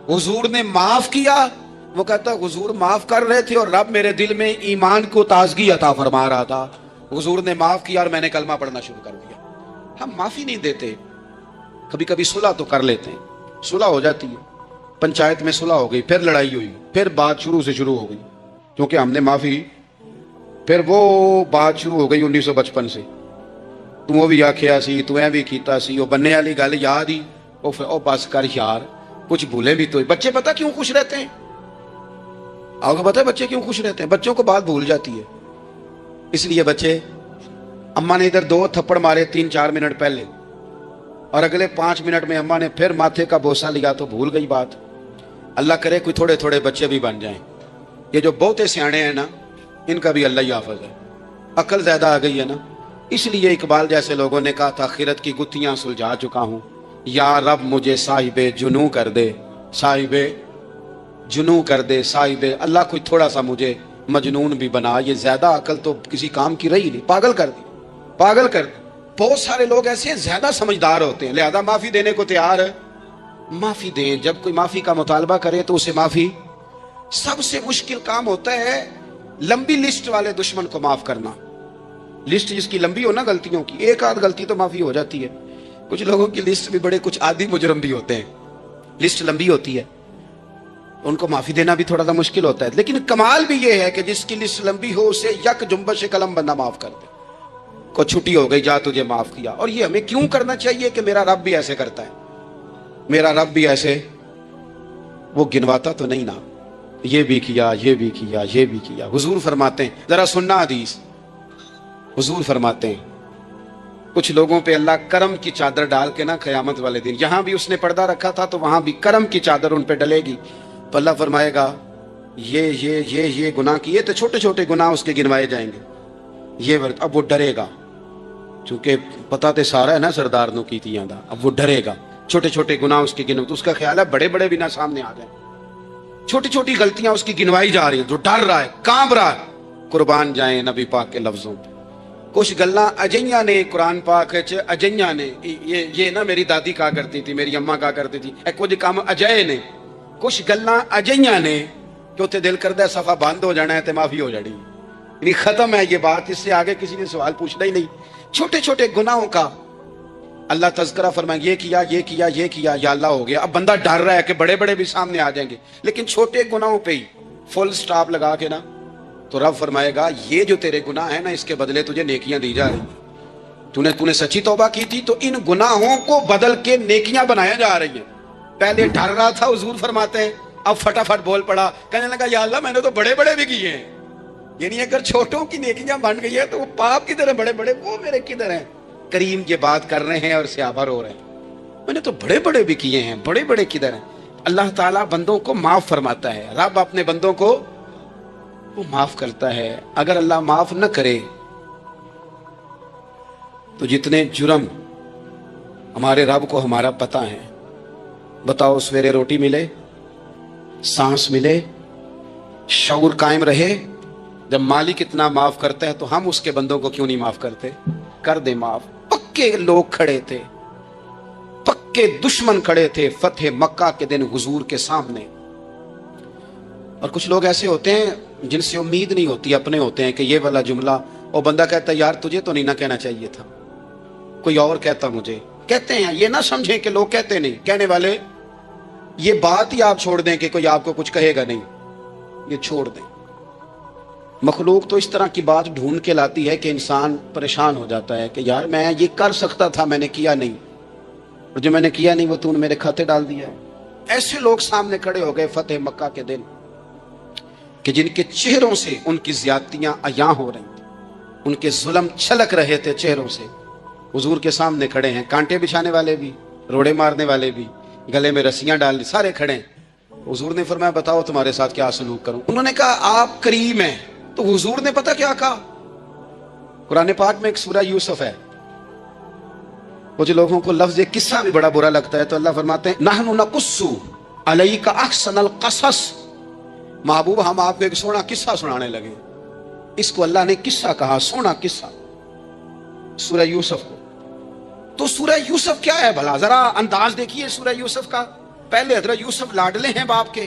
حضور نے معاف کیا وہ کہتا حضور معاف کر رہے تھے اور رب میرے دل میں ایمان کو تازگی عطا فرما رہا تھا، حضور نے معاف کیا اور میں نے کلمہ پڑھنا شروع کر دیا۔ ہم معافی نہیں دیتے، کبھی کبھی صلح تو کر لیتے ہیں، صلح ہو جاتی ہے، پنچایت میں صلح ہو گئی، پھر لڑائی ہوئی، پھر بات شروع سے شروع ہو گئی، کیونکہ ہم نے معافی، پھر وہ بات شروع ہو گئی 1955 سے، تو وہ بھی آکھیا سی، تو اے بھی کیتا سی، وہ بننے والی گل یاد ہی، او بس کر یار، کچھ بھولے بھی تو۔ بچے پتہ کیوں خوش رہتے ہیں؟ آپ کو پتہ ہے بچے کیوں خوش رہتے ہیں؟ بچوں کو بات بھول جاتی ہے، اس لیے بچے، اماں نے ادھر 2 تھپڑ مارے 3-4 منٹ پہلے اور اگلے 5 منٹ میں اماں نے پھر ماتھے کا بوسہ لیا تو بھول گئی بات۔ اللہ کرے کوئی تھوڑے تھوڑے بچے بھی بن جائیں، یہ جو بہتے سیانے ہیں نا، ان کا بھی اللہ ہی حافظ ہے، عقل زیادہ آ گئی ہے نا۔ اس لیے اقبال جیسے لوگوں نے کہا تھا، خیرت کی گتھیاں سلجھا چکا ہوں، یا رب مجھے صاحب جنوں کر دے، صاحب جنوں کر دے، صاحب اللہ کوئی تھوڑا سا مجھے مجنون بھی بنا، یہ زیادہ عقل تو کسی کام کی رہی نہیں، پاگل کر دی، پاگل کر دی۔ بہت سارے لوگ ایسے ہیں زیادہ سمجھدار ہوتے ہیں، لہذا معافی دینے کو تیار ہے، معافی دیں۔ جب کوئی معافی کا مطالبہ کرے تو اسے معافی، سب سے مشکل کام ہوتا ہے لمبی لسٹ والے دشمن کو معاف کرنا۔ لسٹ جس کی لمبی ہو نا غلطیوں کی، ایک آدھ غلطی تو معافی ہو جاتی ہے۔ کچھ لوگوں کی لسٹ بھی بڑے کچھ عادی مجرم بھی ہوتے ہیں، لسٹ لمبی ہوتی ہے، ان کو معافی دینا بھی تھوڑا سا مشکل ہوتا ہے، لیکن کمال بھی یہ ہے کہ جس کی لسٹ لمبی ہو اسے یک جنبش قلم بندہ معاف کر دے، کو چھٹی ہو گئی، جا تجھے معاف کیا۔ اور یہ ہمیں کیوں کرنا چاہیے کہ میرا رب بھی ایسے کرتا ہے، میرا رب بھی ایسے، وہ گنواتا تو نہیں نا، یہ بھی کیا، یہ بھی کیا، یہ بھی کیا۔ حضور فرماتے ہیں، ذرا سننا حدیث، حضور فرماتے ہیں کچھ لوگوں پہ اللہ کرم کی چادر ڈال کے نا قیامت والے دن، یہاں بھی اس نے پردہ رکھا تھا تو وہاں بھی کرم کی چادر ان پہ ڈلے گی، تو اللہ فرمائے گا یہ گناہ کیے تو چھوٹے چھوٹے گناہ اس کے گنوائے جائیں گے، یہ اب وہ ڈرے گا، چونکہ پتہ تے سارا ہے نا سردار نو کی تیاں دا، اب وہ ڈرے گا، چھوٹے چھوٹے گناہ اس کے گنو، تو اس کا خیال ہے بڑے بڑے بھی نہ سامنے آ جائیں، چھوٹی چھوٹی غلطیاں اس کی گنوائی جا رہی ہیں، جو ڈر رہا ہے، کانپ رہا ہے۔ قربان جائیں نبی پاک کے لفظوں پہ، کچھ گلاں اجیاں نے قرآن پاک وچ، اجیاں نے، یہ نا میری دادی کہا کرتی تھی، میری اماں کہا کرتی تھی، اے کچھ کام اجائے نے، کچھ گلاں اجیاں نے کہ اتنے دل کردا ہے صفحہ بند ہو جانا ہے تے معافی ہو جانی، یعنی ختم ہے یہ بات، اس سے آگے کسی نے سوال پوچھنا ہی نہیں۔ چھوٹے چھوٹے گناہوں کا اللہ تذکرہ فرمائے، یہ کیا، یہ کیا، یہ کیا، یا اللہ ہو گیا۔ اب بندہ ڈر رہا ہے کہ بڑے بڑے بھی سامنے آ جائیں گے، لیکن چھوٹے گناہوں پہ ہی فل سٹاپ لگا کے نا، تو رب فرمائے گا یہ جو تیرے گناہ ہیں نا، اس کے بدلے تجھے نیکیاں دی جا رہی ہیں، تو نے سچی توبہ کی تھی تو ان گناہوں کو بدل کے نیکیاں بنایا جا رہی ہیں۔ پہلے ڈر رہا تھا، حضور فرماتے ہیں، اب فٹافٹ بول پڑا، کہنے لگا یا اللہ میں نے تو بڑے بڑے بھی کیے ہیں، یعنی اگر چھوٹوں کی نیکیاں بن گئی ہے تو وہ پاپ کدھر ہیں، بڑے بڑے وہ میرے کدھر ہیں۔ کریم یہ بات کر رہے ہیں اور صحابہ رو رہے ہیں، میں نے تو بڑے بڑے بھی کیے ہیں، بڑے بڑے کدھر ہیں۔ اللہ تعالیٰ بندوں کو معاف فرماتا ہے، رب اپنے بندوں کو وہ معاف کرتا ہے۔ اگر اللہ معاف نہ کرے تو جتنے جرم ہمارے رب کو ہمارا پتہ ہے، بتاؤ سویرے روٹی ملے، سانس ملے، شعور قائم رہے، جب مالک اتنا معاف کرتا ہے تو ہم اس کے بندوں کو کیوں نہیں معاف کرتے؟ کر دے معاف۔ پکے لوگ کھڑے تھے، پکے دشمن کھڑے تھے فتح مکہ کے دن حضور کے سامنے، اور کچھ لوگ ایسے ہوتے ہیں جن سے امید نہیں ہوتی، اپنے ہوتے ہیں کہ یہ والا جملہ، اور بندہ کہتا ہے یار تجھے تو نہیں نہ کہنا چاہیے تھا، کوئی اور کہتا مجھے، کہتے ہیں، یہ نہ سمجھیں کہ لوگ کہتے نہیں، کہنے والے یہ بات ہی آپ چھوڑ دیں کہ کوئی آپ کو کچھ کہے گا نہیں، یہ چھوڑ دیں۔ مخلوق تو اس طرح کی بات ڈھونڈ کے لاتی ہے کہ انسان پریشان ہو جاتا ہے کہ یار میں یہ کر سکتا تھا، میں نے کیا نہیں، اور جو میں نے کیا نہیں وہ تو نے میرے کھاتے ڈال دیا ہے۔ ایسے لوگ سامنے کھڑے ہو گئے فتح مکہ کے دن کہ جن کے چہروں سے ان کی زیادتیاں عیاں ہو رہی تھیں، ان کے ظلم چھلک رہے تھے چہروں سے، حضور کے سامنے کھڑے ہیں، کانٹے بچھانے والے بھی، روڑے مارنے والے بھی، گلے میں رسیاں ڈالنے، سارے کھڑے ہیں۔ حضور نے فرمایا بتاؤ تمہارے ساتھ کیا سلوک کروں؟ انہوں نے کہا آپ کریم ہیں، تو حضور نے پتہ کیا کہا؟ قرآن پاک میں ایک سورہ یوسف ہے، کچھ لوگوں کو لفظ قصہ بھی بڑا برا لگتا ہے، تو اللہ فرماتے ہیں نحن نقص علیک احسن القصص، محبوب ہم آپ کو ایک سونا قصہ سنانے لگے۔ اس کو اللہ نے قصہ کہا، سونا قصہ، سورہ یوسف کو۔ تو سورہ یوسف کیا ہے بھلا؟ ذرا انداز دیکھیے سورہ یوسف کا۔ پہلے حضرت یوسف لاڈلے ہیں باپ کے،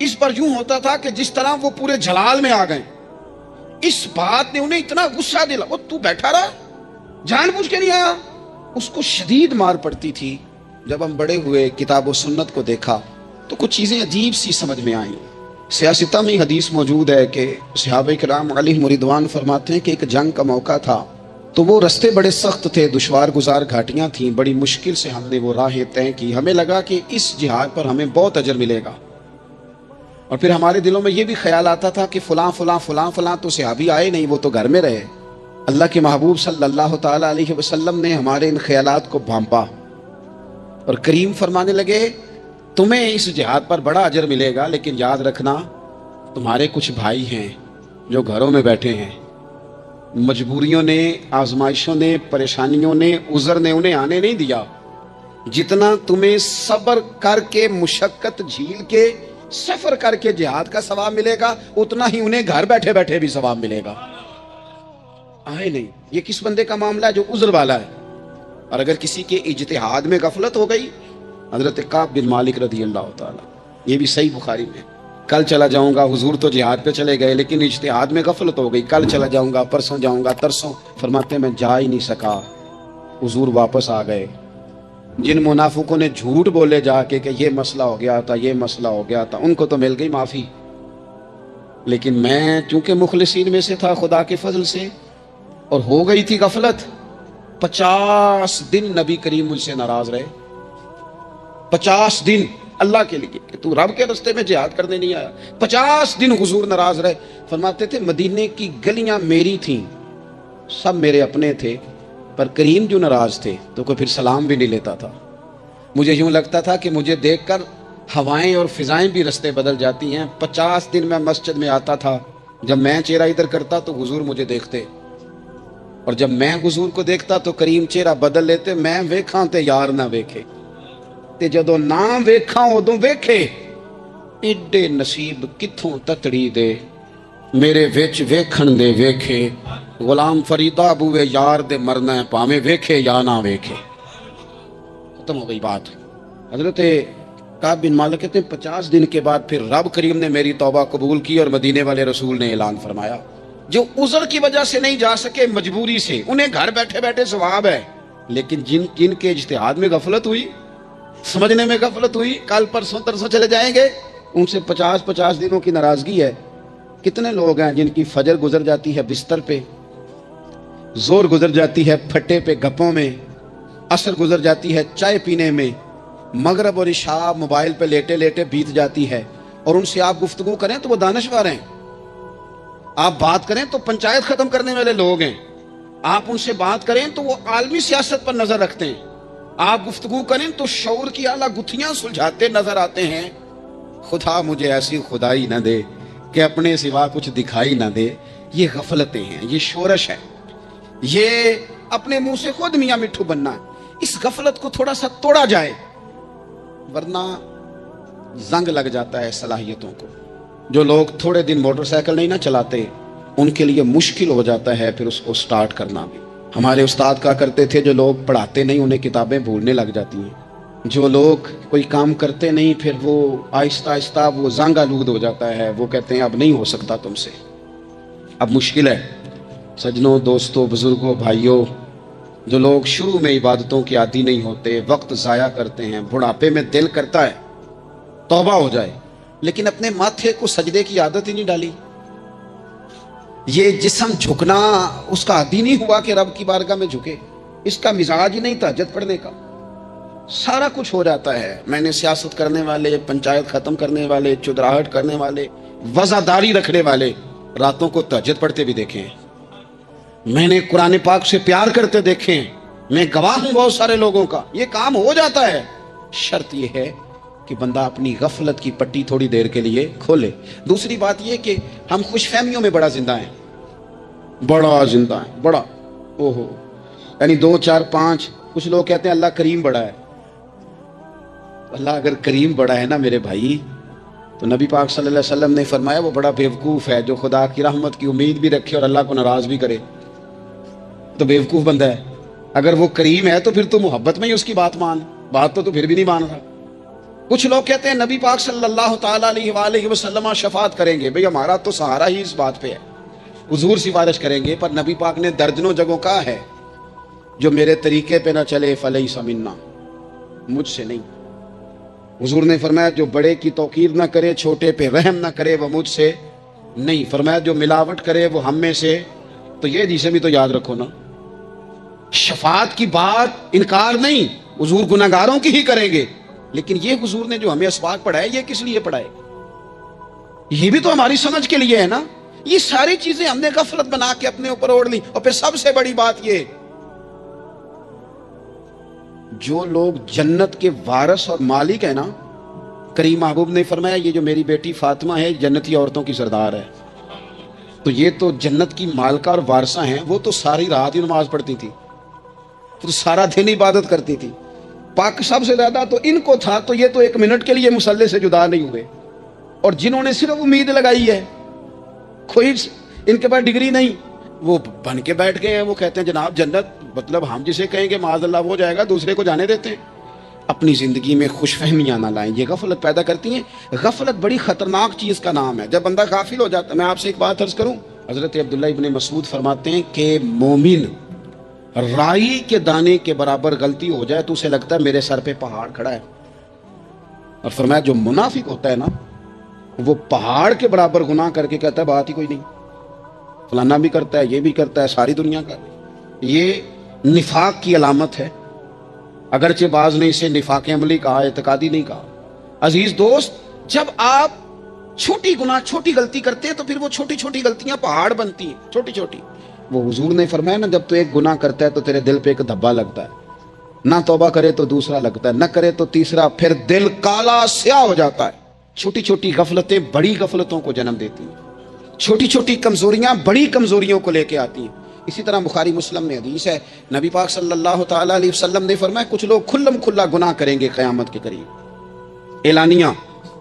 اس پر یوں ہوتا تھا کہ جس طرح وہ پورے جلال میں آ گئے. اس بات نے انہیں اتنا غصہ دلا. وہ تو بیٹھا رہا, جان بوجھ کے نہیں آیا. اس کو شدید مار پڑتی تھی. جب ہم بڑے ہوئے, کتاب و سنت کو دیکھا تو کچھ چیزیں عجیب سی سمجھ میں آئیں. سیاستہ میں حدیث موجود ہے کہ صحابہ کرام علیہم رضوان فرماتے ہیں کہ ایک جنگ کا موقع تھا تو وہ رستے بڑے سخت تھے, دشوار گزار گھاٹیاں تھیں, بڑی مشکل سے ہم نے وہ راہیں طے کی. ہمیں لگا کہ اس جہاد پر ہمیں بہت اجر ملے گا, اور پھر ہمارے دلوں میں یہ بھی خیال آتا تھا کہ فلاں فلاں فلاں فلاں تو صحابی آئے نہیں, وہ تو گھر میں رہے. اللہ کے محبوب صلی اللہ تعالی علیہ وسلم نے ہمارے ان خیالات کو بھانپا اور کریم فرمانے لگے تمہیں اس جہاد پر بڑا اجر ملے گا, لیکن یاد رکھنا تمہارے کچھ بھائی ہیں جو گھروں میں بیٹھے ہیں, مجبوریوں نے, آزمائشوں نے, پریشانیوں نے, عذر نے انہیں آنے نہیں دیا. جتنا تمہیں صبر کر کے, مشقت جھیل کے, سفر کر کے جہاد کا ثواب ملے گا, اتنا ہی انہیں گھر بیٹھے بیٹھے بھی ثواب ملے گا. آئے نہیں. یہ کس بندے کا معاملہ ہے جو عذر والا ہے؟ اور اگر کسی کے اجتہاد میں غفلت ہو گئی, حضرت کعب بن مالک رضی اللہ تعالی, یہ بھی صحیح بخاری میں, کل چلا جاؤں گا, حضور تو جہاد پہ چلے گئے لیکن اجتہاد میں غفلت ہو گئی, کل چلا جاؤں گا, پرسوں جاؤں گا, ترسوں, فرماتے میں جا ہی نہیں سکا, حضور واپس آ گئے. جن منافقوں نے جھوٹ بولے جا کے کہ یہ مسئلہ ہو گیا تھا, یہ مسئلہ ہو گیا تھا, ان کو تو مل گئی معافی, لیکن میں چونکہ مخلصین میں سے تھا خدا کے فضل سے, اور ہو گئی تھی غفلت. 50 دن نبی کریم مجھ سے ناراض رہے, 50 دن اللہ کے لیے کہ تو رب کے رستے میں جہاد کرنے نہیں آیا. 50 دن حضور ناراض رہے. فرماتے تھے مدینے کی گلیاں میری تھیں, سب میرے اپنے تھے, پر کریم جو ناراض تھے تو کوئی پھر سلام بھی نہیں لیتا تھا. مجھے یوں لگتا تھا کہ مجھے دیکھ کر ہوائیں اور فضائیں بھی رستے بدل جاتی ہیں. 50 دن میں مسجد میں آتا تھا, جب میں چہرہ ادھر کرتا تو حضور مجھے دیکھتے, اور جب میں حضور کو دیکھتا تو کریم چہرہ بدل لیتے. میں ویکھاں تے یار نہ ویکھے, تے جدو نہ ویکھاں ادوں ویکھے. ایڈے نصیب کتھوں تتڑی دے, میرے وچ ویکھن دے ویکھے. غلام فریدہ بوے یار دے مرنا ہے, پاویں ویکھے یا نہ ویکھے. ختم ہو گئی بات. حضرت کعب بن مالک کہتے ہیں 50 دن کے بعد پھر رب کریم نے میری توبہ قبول کی, اور مدینے والے رسول نے اعلان فرمایا جو عذر کی وجہ سے نہیں جا سکے, مجبوری سے, انہیں گھر بیٹھے بیٹھے ثواب ہے, لیکن جن کے اجتہاد میں غفلت ہوئی, سمجھنے میں غفلت ہوئی, کل پرسوں ترسوں چلے جائیں گے, ان سے 50 دنوں کی ناراضگی ہے. کتنے لوگ ہیں جن کی فجر گزر جاتی ہے بستر پہ, زور گزر جاتی ہے پھٹے پہ گپوں میں, عصر گزر جاتی ہے چائے پینے میں, مغرب اور عشاء موبائل پہ لیٹے لیٹے بیت جاتی ہے, اور ان سے آپ گفتگو کریں تو وہ دانشور ہیں, آپ بات کریں تو پنچایت ختم کرنے والے لوگ ہیں, آپ ان سے بات کریں تو وہ عالمی سیاست پر نظر رکھتے ہیں, آپ گفتگو کریں تو شعور کی اعلیٰ گتھیاں سلجھاتے نظر آتے ہیں. خدا مجھے ایسی خدائی نہ دے کہ اپنے سوا کچھ دکھائی نہ دے. یہ غفلتیں ہیں, یہ شورش ہے, یہ اپنے منہ سے خود میاں مٹھو بننا ہے. اس غفلت کو تھوڑا سا توڑا جائے, ورنہ زنگ لگ جاتا ہے صلاحیتوں کو. جو لوگ تھوڑے دن موٹر سائیکل نہیں نہ چلاتے, ان کے لیے مشکل ہو جاتا ہے پھر اس کو سٹارٹ کرنا بھی. ہمارے استاد کہا کرتے تھے جو لوگ پڑھاتے نہیں انہیں کتابیں بھولنے لگ جاتی ہیں, جو لوگ کوئی کام کرتے نہیں پھر وہ آہستہ آہستہ وہ زنگ آلود ہو جاتا ہے, وہ کہتے ہیں اب نہیں ہو سکتا تم سے, اب مشکل ہے. سجنوں, دوستوں, بزرگوں, بھائیوں, جو لوگ شروع میں عبادتوں کے عادی نہیں ہوتے, وقت ضائع کرتے ہیں, بڑھاپے میں دل کرتا ہے توبہ ہو جائے, لیکن اپنے ماتھے کو سجدے کی عادت ہی نہیں ڈالی. یہ جسم جھکنا اس کا عادی نہیں ہوا کہ رب کی بارگاہ میں جھکے, اس کا مزاج ہی نہیں تہجد پڑھنے کا. سارا کچھ ہو جاتا ہے. میں نے سیاست کرنے والے, پنچایت ختم کرنے والے, چودراہٹ کرنے والے, وزاداری رکھنے والے راتوں کو تہجد پڑھتے بھی دیکھے ہیں. میں نے قرآن پاک سے پیار کرتے دیکھے ہیں. میں گواہ ہوں بہت سارے لوگوں کا. یہ کام ہو جاتا ہے. شرط یہ ہے کہ بندہ اپنی غفلت کی پٹی تھوڑی دیر کے لیے کھولے. دوسری بات یہ کہ ہم خوش فہمیوں میں بڑا زندہ ہیں, بڑا زندہ ہیں, بڑا اوہو, یعنی 2 4 5. کچھ لوگ کہتے ہیں اللہ کریم بڑا ہے. اللہ اگر کریم بڑا ہے نا میرے بھائی, تو نبی پاک صلی اللہ علیہ وسلم نے فرمایا وہ بڑا بیوقوف ہے جو خدا کی رحمت کی امید بھی رکھے اور اللہ کو ناراض بھی کرے, تو بیوقوف بندہ ہے. اگر وہ کریم ہے تو پھر تو محبت میں ہی اس کی بات مان, بات تو پھر بھی نہیں مان رہا. کچھ لوگ کہتے ہیں نبی پاک صلی اللہ تعالی علیہ وآلہ وسلم شفاعت کریں گے. بھئی ہمارا تو سہارا ہی اس بات پہ ہے, حضور سفارش کریں گے, پر نبی پاک نے درجنوں جگہوں کہا ہے جو میرے طریقے پہ نہ چلے فلیس منا, مجھ سے نہیں. حضور نے فرمایا جو بڑے کی توقیر نہ کرے, چھوٹے پہ رحم نہ کرے, وہ مجھ سے نہیں. فرمایا جو ملاوٹ کرے وہ ہم میں سے. تو یہ جسے بھی تو یاد رکھو نا, شفاعت کی بات انکار نہیں, حضور گناہگاروں کی ہی کریں گے, لیکن یہ حضور نے جو ہمیں اسباق پڑھائے یہ کس لیے پڑھائے؟ یہ بھی تو ہماری سمجھ کے لیے ہے نا. یہ ساری چیزیں ہم نے غفلت بنا کے اپنے اوپر اوڑھ لی. اور پھر سب سے بڑی بات یہ, جو لوگ جنت کے وارث اور مالک ہیں نا, کریم محبوب نے فرمایا یہ جو میری بیٹی فاطمہ ہے جنتی عورتوں کی سردار ہے, تو یہ تو جنت کی مالکہ اور وارثہ ہیں. وہ تو ساری رات ہی نماز پڑھتی تھی, تو سارا دن عبادت کرتی تھی. پاک سب سے زیادہ تو ان کو تھا, تو یہ تو ایک منٹ کے لیے مصلی سے جدا نہیں ہوئے. اور جنہوں نے صرف امید لگائی ہے, کوئی ان کے پاس ڈگری نہیں, وہ بن کے بیٹھ گئے ہیں. وہ کہتے ہیں جناب جنت مطلب ہم جسے کہیں گے معاذ اللہ ہو جائے گا, دوسرے کو جانے دیتے ہیں. اپنی زندگی میں خوش فہمیاں نہ لائیں, یہ غفلت پیدا کرتی ہیں. غفلت بڑی خطرناک چیز کا نام ہے. جب بندہ غافل ہو جاتا ہے, میں آپ سے ایک بات عرض کروں, حضرت عبداللہ ابن مسعود فرماتے ہیں کہ مومن رائی کے دانے کے برابر غلطی ہو جائے تو اسے لگتا ہے میرے سر پہ پہاڑ کھڑا ہے. اور فرمایا جو منافق ہوتا ہے نا, وہ پہاڑ کے برابر گناہ کر کے کہتا ہے بات ہی کوئی نہیں, فلانا بھی کرتا ہے, یہ بھی کرتا ہے, ساری دنیا کا. یہ نفاق کی علامت ہے. اگرچہ بعض نے اسے نفاق عملی کہا, اعتقادی نہیں کہا. عزیز دوست, جب آپ چھوٹی گناہ چھوٹی غلطی کرتے ہیں تو پھر وہ چھوٹی چھوٹی غلطیاں پہاڑ بنتی ہیں, چھوٹی چھوٹی. وہ حضور نے فرمایا نا, جب تو ایک گناہ کرتا ہے تو تیرے دل پہ ایک دھبا لگتا ہے, نہ توبہ کرے تو دوسرا لگتا ہے, نہ کرے تو تیسرا, پھر دل کالا سیاہ ہو جاتا ہے. چھوٹی چھوٹی غفلتیں بڑی غفلتوں کو جنم دیتی ہیں, چھوٹی چھوٹی کمزوریاں بڑی کمزوریوں کو لے کے آتی ہیں. اسی طرح بخاری مسلم میں حدیث ہے, نبی پاک صلی اللہ تعالی علیہ وسلم نے فرمایا کچھ لوگ کھلم کھلا گناہ کریں گے قیامت کے قریب. اعلانیہ,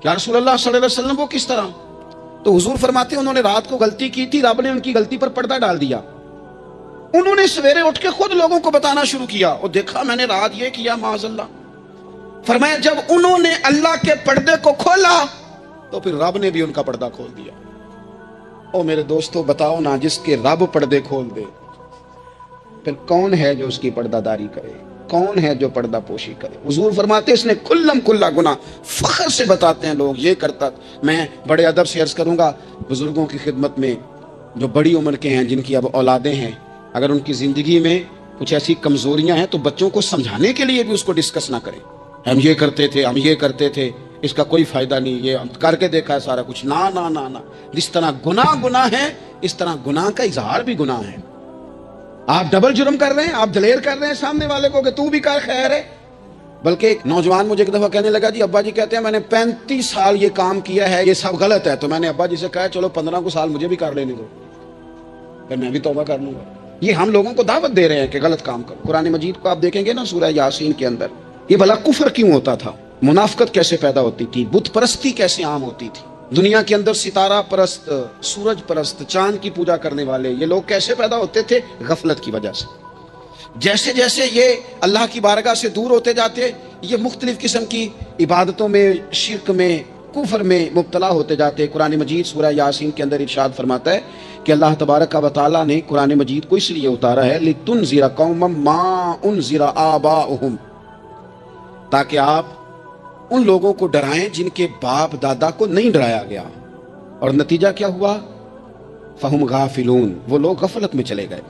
یا رسول اللہ صلی اللہ علیہ وسلم وہ کس طرح؟ تو حضور فرماتے ہیں انہوں نے رات کو غلطی کی تھی, رب نے ان کی غلطی پر پردہ ڈال دیا. انہوں نے سویرے اٹھ کے خود لوگوں کو بتانا شروع کیا, اور دیکھا میں نے رات یہ کیا معاذ اللہ. فرمایا جب انہوں نے اللہ کے پردے کو کھولا تو پھر رب نے بھی ان کا پردہ کھول دیا. او میرے دوستو بتاؤ نا, جس کے رب پردے کھول دے پھر کون ہے جو اس کی پردہ داری کرے, کون ہے جو پردہ پوشی کرے؟ حضور فرماتے اس نے کلم کلا گناہ, فخر سے بتاتے ہیں لوگ یہ کرتا. میں بڑے ادب سے عرض کروں گا بزرگوں کی خدمت میں, جو بڑی عمر کے ہیں, جن کی اب اولادیں ہیں, اگر ان کی زندگی میں کچھ ایسی کمزوریاں ہیں تو بچوں کو سمجھانے کے لیے بھی اس کو ڈسکس نہ کریں. ہم یہ کرتے تھے, ہم یہ کرتے تھے, اس کا کوئی فائدہ نہیں, یہ ہم کر کے دیکھا ہے سارا کچھ. نہ نہ نہ نہ, جس طرح گناہ ہے اس طرح گناہ کا اظہار بھی گناہ ہے. آپ ڈبل جرم کر رہے ہیں, آپ دلیر کر رہے ہیں سامنے والے کو کہ تو بھی کر, خیر ہے. بلکہ ایک نوجوان مجھے ایک دفعہ کہنے لگا جی ابا جی کہتے ہیں میں نے 35 سال یہ کام کیا ہے, یہ سب غلط ہے. تو میں نے ابا جی سے کہا چلو 15 کو سال مجھے بھی کر لینے دو, پھر میں بھی توبہ کر لوں گا. یہ ہم لوگوں کو دعوت دے رہے ہیں کہ غلط کام کرو. قرآن مجید کو آپ دیکھیں گے نا سورہ یاسین کے اندر, یہ بھلا کفر کیوں ہوتا تھا, منافقت کیسے پیدا ہوتی تھی, بت پرستی کیسے عام ہوتی تھی, دنیا کے اندر ستارہ پرست, سورج پرست, چاند کی پوجا کرنے والے یہ لوگ کیسے پیدا ہوتے تھے؟ غفلت کی وجہ سے. جیسے جیسے یہ اللہ کی بارگاہ سے دور ہوتے جاتے, یہ مختلف قسم کی عبادتوں میں, شرک میں, کفر میں مبتلا ہوتے جاتے. قرآن مجید سورہ یاسین کے اندر ارشاد فرماتا ہے کہ اللہ تبارک و تعالیٰ نے قرآن مجید کو اس لیے اتارا ہے لِتُنذِرَ قَوْمًا مَا أُنذِرَ آبَاؤُهُمْ, تاکہ آپ ان لوگوں کو ڈرائیں جن کے باپ دادا کو نہیں ڈرایا گیا. اور نتیجہ کیا ہوا؟ فَهُمْ غَافِلُونَ, وہ لوگ غفلت میں چلے گئے,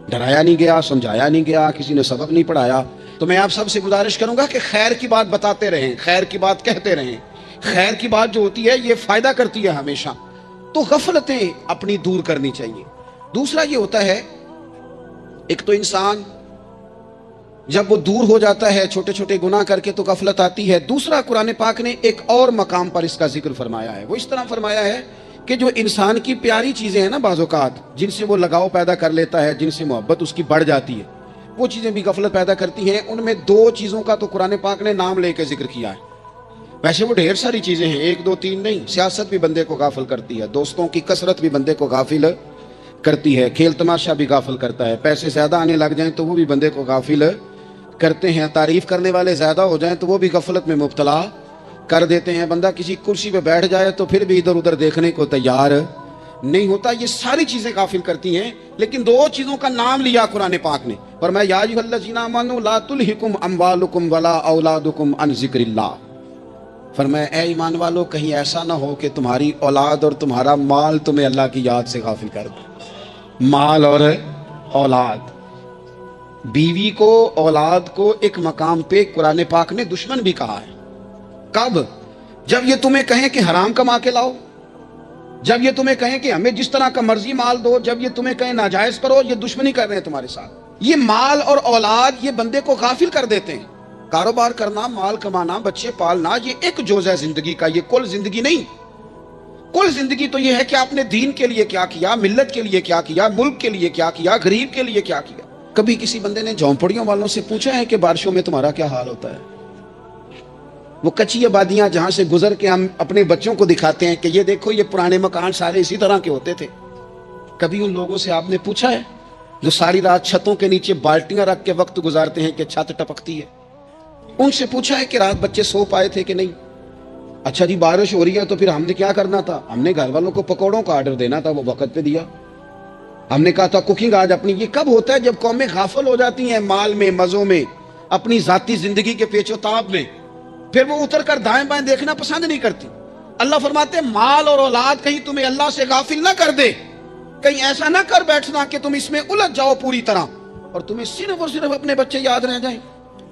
ڈرایا نہیں گیا, سمجھایا نہیں گیا, کسی نے سبق نہیں پڑھایا. تو میں آپ سب سے گزارش کروں گا کہ خیر کی بات بتاتے رہیں, خیر کی بات کہتے رہیں. خیر کی بات جو ہوتی ہے یہ فائدہ کرتی ہے ہمیشہ. تو غفلتیں اپنی دور کرنی چاہیے. دوسرا یہ ہوتا ہے, ایک تو انسان جب وہ دور ہو جاتا ہے چھوٹے چھوٹے گناہ کر کے تو غفلت آتی ہے. دوسرا قرآن پاک نے ایک اور مقام پر اس کا ذکر فرمایا ہے. وہ اس طرح فرمایا ہے کہ جو انسان کی پیاری چیزیں ہیں نا بعض اوقات, جن سے وہ لگاؤ پیدا کر لیتا ہے, جن سے محبت اس کی بڑھ جاتی ہے, وہ چیزیں بھی غفلت پیدا کرتی ہیں. ان میں 2 چیزوں کا تو قرآن پاک نے نام لے کے ذکر کیا ہے. ویسے وہ ڈھیر ساری چیزیں ہیں, 1 2 3 نہیں. سیاست بھی بندے کو غافل کرتی ہے, دوستوں کی کثرت بھی بندے کو غافل کرتی ہے, کھیل تماشا بھی غافل کرتا ہے, پیسے زیادہ آنے لگ جائیں تو وہ بھی بندے کو غافل کرتے ہیں, تعریف کرنے والے زیادہ ہو جائیں تو وہ بھی غفلت میں مبتلا کر دیتے ہیں. بندہ کسی کرسی پہ بیٹھ جائے تو پھر بھی ادھر ادھر دیکھنے کو تیار نہیں ہوتا. یہ ساری چیزیں غافل کرتی ہیں. لیکن دو چیزوں کا نام لیا قرآن پاک نے، فرمایا یا ایھا الذین آمنوا لا تلھکم اموالکم ولا اولادکم عن ذکر اللہ. فرمایا اے ایمان والو، کہیں ایسا نہ ہو کہ تمہاری اولاد اور تمہارا مال تمہیں اللہ کی یاد سے غافل کر دے. مال اور اولاد، بیوی کو، اولاد کو ایک مقام پہ قرآن پاک نے دشمن بھی کہا ہے. کب؟ جب یہ تمہیں کہیں کہ حرام کما کے لاؤ، جب یہ تمہیں کہیں کہ ہمیں جس طرح کا مرضی مال دو، جب یہ تمہیں کہیں ناجائز کرو، یہ دشمنی کر رہے ہیں تمہارے ساتھ. یہ مال اور اولاد یہ بندے کو غافل کر دیتے ہیں. کاروبار کرنا، مال کمانا، بچے پالنا، یہ ایک جزء ہے زندگی کا، یہ کل زندگی نہیں. کل زندگی تو یہ ہے کہ آپ نے دین کے لیے کیا کیا، ملت کے لیے کیا کیا، ملک کے لیے کیا کیا، غریب کے لیے کیا کیا. کبھی کسی بندے نے جھونپڑیوں والوں سے پوچھا ہے کہ بارشوں میں تمہارا کیا حال ہوتا ہے؟ وہ کچی آبادیاں جہاں سے گزر کے ہم اپنے بچوں کو دکھاتے ہیں کہ یہ دیکھو یہ پرانے مکان سارے اسی طرح کے ہوتے تھے. کبھی ان لوگوں سے آپ نے پوچھا ہے جو ساری رات چھتوں کے نیچے بالٹیاں رکھ کے وقت گزارتے ہیں کہ چھت ٹپکتی ہے؟ ان سے پوچھا ہے کہ رات بچے سو پائے تھے کہ نہیں؟ اچھا جی بارش ہو رہی ہے تو پھر ہم نے کیا کرنا تھا؟ ہم نے گھر والوں کو پکوڑوں کا آرڈر دینا تھا، وہ وقت پہ دیا. ہم نے کہا تھا کوکنگ آج اپنی. یہ کب ہوتا ہے؟ جب قومیں غافل ہو جاتی ہیں مال میں، مزوں میں، اپنی ذاتی زندگی کے پیچ و تاب میں، پھر وہ اتر کر دائیں بائیں دیکھنا پسند نہیں کرتی. اللہ فرماتے ہیں مال اور اولاد کہیں تمہیں اللہ سے غافل نہ کر دے. کہیں ایسا نہ کر بیٹھنا کہ تم اس میں الجھ جاؤ پوری طرح اور تمہیں صرف اور صرف اپنے بچے یاد رہ جائیں.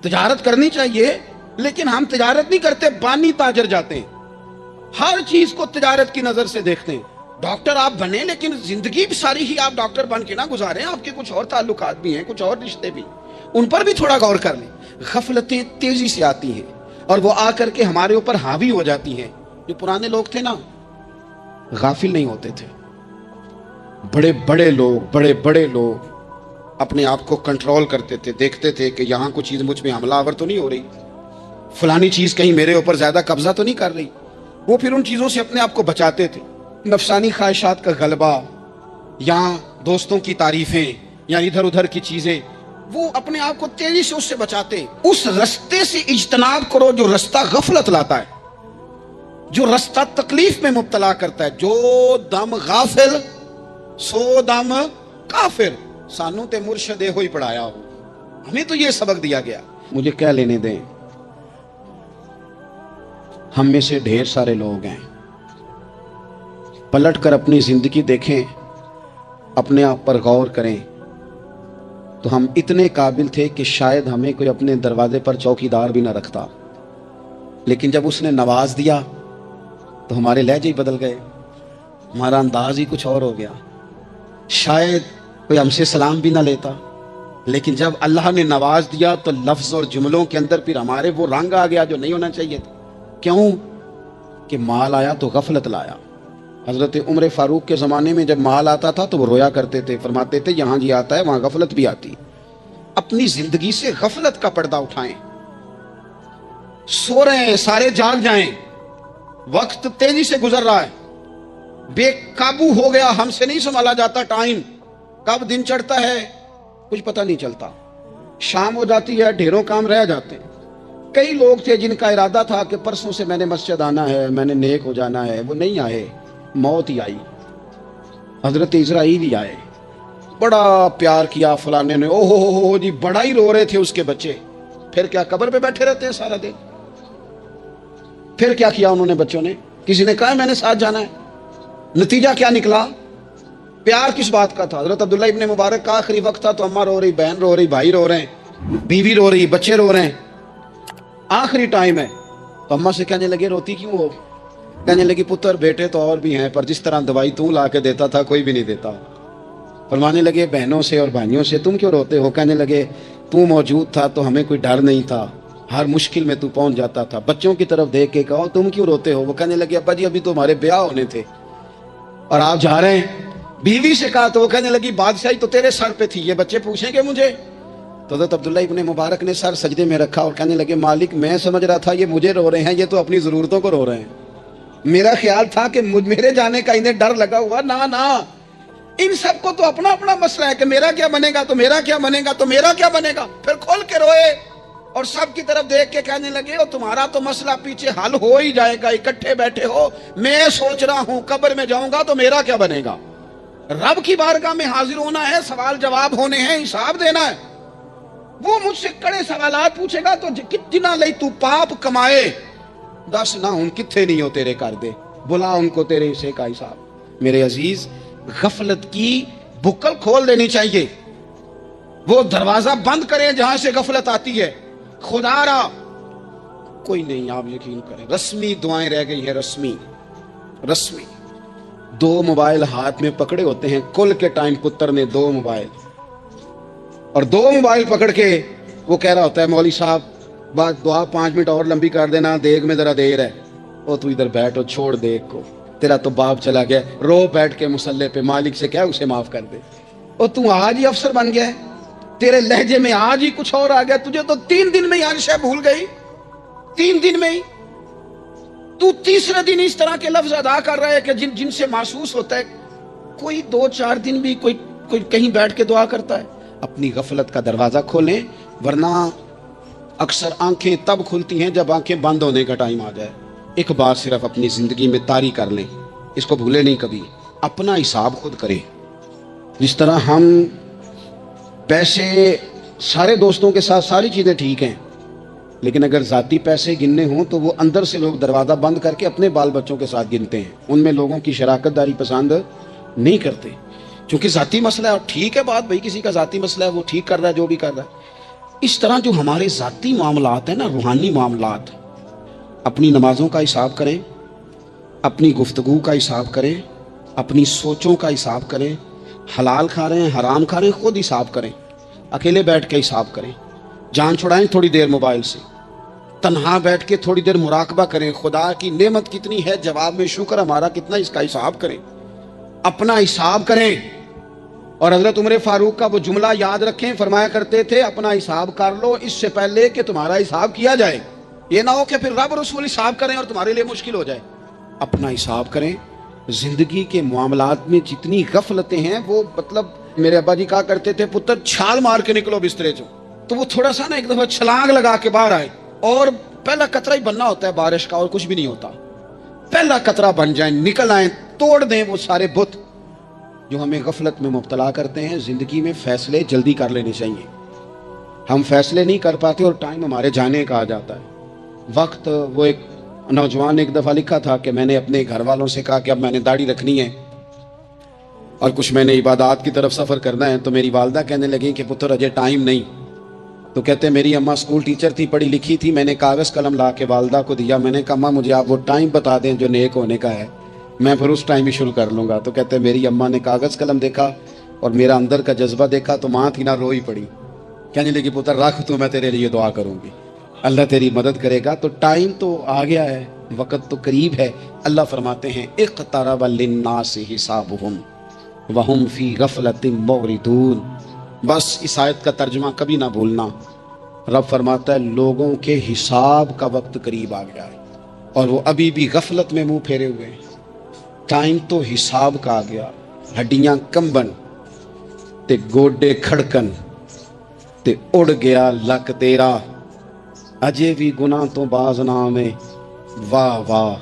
تجارت کرنی چاہیے، لیکن ہم تجارت نہیں کرتے، بانی تاجر جاتے ہیں. ہر چیز کو تجارت کی نظر سے دیکھتے ہیں. ڈاکٹر آپ بنے، لیکن زندگی بھی ساری ہی آپ ڈاکٹر بن کے نہ گزاریں. آپ کے کچھ اور تعلقات بھی ہیں، کچھ اور رشتے بھی، ان پر بھی تھوڑا غور کر لیں. غفلتیں تیزی سے آتی ہیں اور وہ آ کر کے ہمارے اوپر حاوی ہو جاتی ہیں. جو پرانے لوگ تھے نا، غافل نہیں ہوتے تھے. بڑے بڑے لوگ اپنے آپ کو کنٹرول کرتے تھے، دیکھتے تھے کہ یہاں کوئی چیز مجھ میں حملہ آور تو نہیں ہو رہی، فلانی چیز کہیں میرے اوپر زیادہ قبضہ تو نہیں کر رہی. وہ پھر ان چیزوں سے اپنے آپ کو بچاتے تھے. نفسانی خواہشات کا غلبہ، یہاں دوستوں کی تعریفیں یا ادھر ادھر کی چیزیں، وہ اپنے آپ کو تیزی سے اس سے بچاتے. اس رستے سے اجتناب کرو جو رستہ غفلت لاتا ہے، جو رستہ تکلیف میں مبتلا کرتا ہے. جو دم غافل سو دم کافر. سانو تے مرشد ہوئی پڑھایا ہو، ہمیں تو یہ سبق دیا گیا. مجھے کیا لینے دیں، ہم میں سے ڈھیر سارے لوگ ہیں، پلٹ کر اپنی زندگی دیکھیں، اپنے آپ پر غور کریں تو ہم اتنے قابل تھے کہ شاید ہمیں کوئی اپنے دروازے پر چوکیدار بھی نہ رکھتا. لیکن جب اس نے نواز دیا تو ہمارے لہجے ہی بدل گئے، ہمارا انداز ہی کچھ اور ہو گیا. شاید کوئی ہم سے سلام بھی نہ لیتا، لیکن جب اللہ نے نواز دیا تو لفظ اور جملوں کے اندر پھر ہمارے وہ رنگ آ گیا جو نہیں ہونا چاہیے تھا. کیوں؟ کہ مال آیا تو غفلت لایا. حضرت عمر فاروق کے زمانے میں جب مال آتا تھا تو وہ رویا کرتے تھے، فرماتے تھے یہاں جی آتا ہے وہاں غفلت بھی آتی. اپنی زندگی سے غفلت کا پردہ اٹھائیں. سو رہے ہیں سارے جاگ جائیں، وقت تیزی سے گزر رہا ہے، بے قابو ہو گیا، ہم سے نہیں سنبھالا جاتا. ٹائم کب دن چڑھتا ہے کچھ پتہ نہیں چلتا، شام ہو جاتی ہے، ڈھیروں کام رہ جاتے ہیں. کئی لوگ تھے جن کا ارادہ تھا کہ پرسوں سے میں نے مسجد آنا ہے، میں نے نیک ہو جانا ہے، وہ نہیں آئے، موت ہی آئی. حضرت اسرائیل ہی آئے، بڑا پیار کیا فلانے نے، او ہو جی، بڑا ہی رو رہے تھے اس کے بچے. پھر کیا قبر پہ بیٹھے رہتے ہیں سارا دن؟ پھر کیا کیا انہوں نے بچوں نے؟ کسی نے کہا میں نے ساتھ جانا ہے؟ نتیجہ کیا نکلا؟ پیار کس بات کا تھا؟ حضرت عبداللہ ابن مبارک کا آخری وقت تھا تو اماں رو رہی، بہن رو رہی، بھائی رو رہے ہیں، بیوی رو رہی، بچے رو رہے ہیں، آخری ٹائم ہے. تو اماں سے کہنے لگے روتی کیوں ہو؟ کہنے لگی پتر بیٹے تو اور بھی ہیں پر جس طرح دوائی تو لا کے دیتا تھا کوئی بھی نہیں دیتا. فرمانے لگے بہنوں سے اور بھائیوں سے تم کیوں روتے ہو؟ کہنے لگے تو موجود تھا تو ہمیں کوئی ڈر نہیں تھا، ہر مشکل میں تو پہنچ جاتا تھا. بچوں کی طرف دیکھ کے کہو تم کیوں روتے ہو؟ وہ کہنے لگے ابا جی ابھی تو ہمارے بیاہ ہونے تھے اور آپ جا رہے ہیں. بیوی سے کہا تو وہ کہنے لگی بادشاہی تو تیرے سر پہ تھی، یہ بچے پوچھیں گے مجھے؟ تو حضرت عبداللہ ابن مبارک نے سر سجدے میں رکھا اور کہنے لگے مالک میں سمجھ رہا تھا یہ مجھے رو رہے ہیں، یہ تو اپنی ضرورتوں کو رو رہے ہیں. میرا خیال تھا کہ میرے جانے کا انہیں ڈر لگا ہوا. نہ ان سب کو تو اپنا اپنا مسئلہ ہے کہ میرا کیا بنے گا تو میرا کیا بنے گا تو میرا کیا بنے گا. پھر کھول کے روئے اور سب کی طرف دیکھ کے کہنے لگے او تمہارا تو مسئلہ پیچھے حل ہو ہی جائے گا، اکٹھے بیٹھے ہو، میں سوچ رہا ہوں قبر میں جاؤں گا تو میرا کیا بنے گا؟ رب کی بارگاہ میں حاضر ہونا ہے، سوال جواب ہونے ہیں، حساب دینا ہے۔ وہ مجھ سے کڑے سوالات پوچھے گا تو کتنا لئی تو پاپ کمائے، دس نہ ان کتھے نہیں ہو تیرے کر دے، بلا ان کو تیرے حصے کا حساب۔ میرے عزیز، غفلت کی بکل کھول دینی چاہیے، وہ دروازہ بند کریں جہاں سے غفلت آتی ہے۔ خدا را کوئی نہیں، آپ یقین کریں، رسمی دعائیں رہ گئی ہیں، رسمی 2 موبائل ہاتھ میں پکڑے ہوتے ہیں، کل کے ٹائم پتر نے 2 موبائل، اور 2 موبائل پکڑ کے وہ کہہ رہا ہوتا ہے مولوی صاحب بات دعا 5 منٹ اور لمبی کر دینا، دیکھ میں ذرا دیر ہے۔ او تو ادھر بیٹھو، چھوڑ دیکھ کو، تیرا تو باپ چلا گیا، رو بیٹھ کے مصلے پہ، مالک سے کہہ اسے معاف کر دے۔ او تو آج ہی افسر بن گیا ہے، تیرے لہجے میں آج ہی کچھ اور آ گیا، تجھے تو 3 دن میں ہی ہر شے بھول گئی، 3 دن میں ہی۔ تو تیسرے دن اس طرح کے لفظ ادا کر رہا ہے کہ جن سے محسوس ہوتا ہے کوئی 2-4 دن بھی کوئی کہیں بیٹھ کے دعا کرتا ہے۔ اپنی غفلت کا دروازہ کھولیں، ورنہ اکثر آنکھیں تب کھلتی ہیں جب آنکھیں بند ہونے کا ٹائم آ جائے۔ ایک بار صرف اپنی زندگی میں طاری کر لیں، اس کو بھولے نہیں کبھی، اپنا حساب خود کریں۔ جس طرح ہم پیسے، سارے دوستوں کے ساتھ ساری چیزیں ٹھیک ہیں، لیکن اگر ذاتی پیسے گننے ہوں تو وہ اندر سے لوگ دروازہ بند کر کے اپنے بال بچوں کے ساتھ گنتے ہیں، ان میں لوگوں کی شراکت داری پسند نہیں کرتے، چونکہ ذاتی مسئلہ ہے۔ اور ٹھیک ہے بات، بھائی کسی کا ذاتی مسئلہ ہے، وہ ٹھیک کر رہا ہے جو بھی کر رہا ہے۔ اس طرح جو ہمارے ذاتی معاملات ہیں نا، روحانی معاملات، اپنی نمازوں کا حساب کریں، اپنی گفتگو کا حساب کریں، اپنی سوچوں کا حساب کریں، حلال کھا رہے ہیں حرام کھا رہے ہیں خود حساب کریں، اکیلے بیٹھ کے حساب کریں، جان چھڑائیں تھوڑی دیر موبائل سے، تنہا بیٹھ کے تھوڑی دیر مراقبہ کریں، خدا کی نعمت کتنی ہے، جواب میں شکر ہمارا کتنا، اس کا حساب کریں، اپنا حساب کریں۔ اور حضرت عمر فاروق کا وہ جملہ یاد رکھیں، فرمایا کرتے تھے اپنا حساب کر لو اس سے پہلے کہ تمہارا حساب کیا جائے، یہ نہ ہو کہ پھر رب رسول حساب کریں اور تمہارے لیے مشکل ہو جائے۔ اپنا حساب کریں۔ زندگی کے معاملات میں جتنی غفلتیں ہیں، وہ مطلب میرے ابا جی کہا کرتے تھے پتر چھال مار کے نکلو بسترے سے، تو وہ تھوڑا سا نا ایک دفعہ چھلانگ لگا کے باہر آئے، اور پہلا قطرہ ہی بننا ہوتا ہے بارش کا، اور کچھ بھی نہیں ہوتا، پہلا قطرہ بن جائیں، نکل آئیں، توڑ دیں وہ سارے بت جو ہمیں غفلت میں مبتلا کرتے ہیں۔ زندگی میں فیصلے جلدی کر لینے چاہیے، ہم فیصلے نہیں کر پاتے اور ٹائم ہمارے جانے کا آ جاتا ہے وقت۔ وہ ایک نوجوان نے ایک دفعہ لکھا تھا کہ میں نے اپنے گھر والوں سے کہا کہ اب میں نے داڑھی رکھنی ہے اور کچھ میں نے عبادات کی طرف سفر کرنا ہے، تو میری والدہ کہنے لگیں کہ پتر اجے ٹائم نہیں، تو کہتے میری اماں اسکول ٹیچر تھی، پڑھی لکھی تھی، میں نے کاغذ قلم لا کے والدہ کو دیا، میں نے کہا اماں مجھے آپ وہ ٹائم بتا دیں جو نیک ہونے کا ہے، میں پھر اس ٹائم ہی شروع کر لوں گا۔ تو کہتے میری اماں نے کاغذ قلم دیکھا اور میرا اندر کا جذبہ دیکھا تو ماں تھی نا، روئی پڑی، کہنے لگی پتر رکھ تو میں تیرے لیے دعا کروں گی، اللہ تیری مدد کرے گا۔ تو ٹائم تو آ گیا ہے، وقت تو قریب ہے۔ اللہ فرماتے ہیں اقترب للناس حسابهم وهم فی غفلۃ معرضون۔ بس اس آیت کا ترجمہ کبھی نہ بھولنا، رب فرماتا ہے لوگوں کے حساب کا وقت قریب آ گیا ہے اور وہ ابھی بھی غفلت میں منہ پھیرے ہوئے ہیں۔ ٹائم تو حساب کا آ گیا، ہڈیاں کمبن تے گوڈے کھڑکن تے اڑ گیا لک تیرا، اجے بھی گناہ تو باز نہ میں، واہ واہ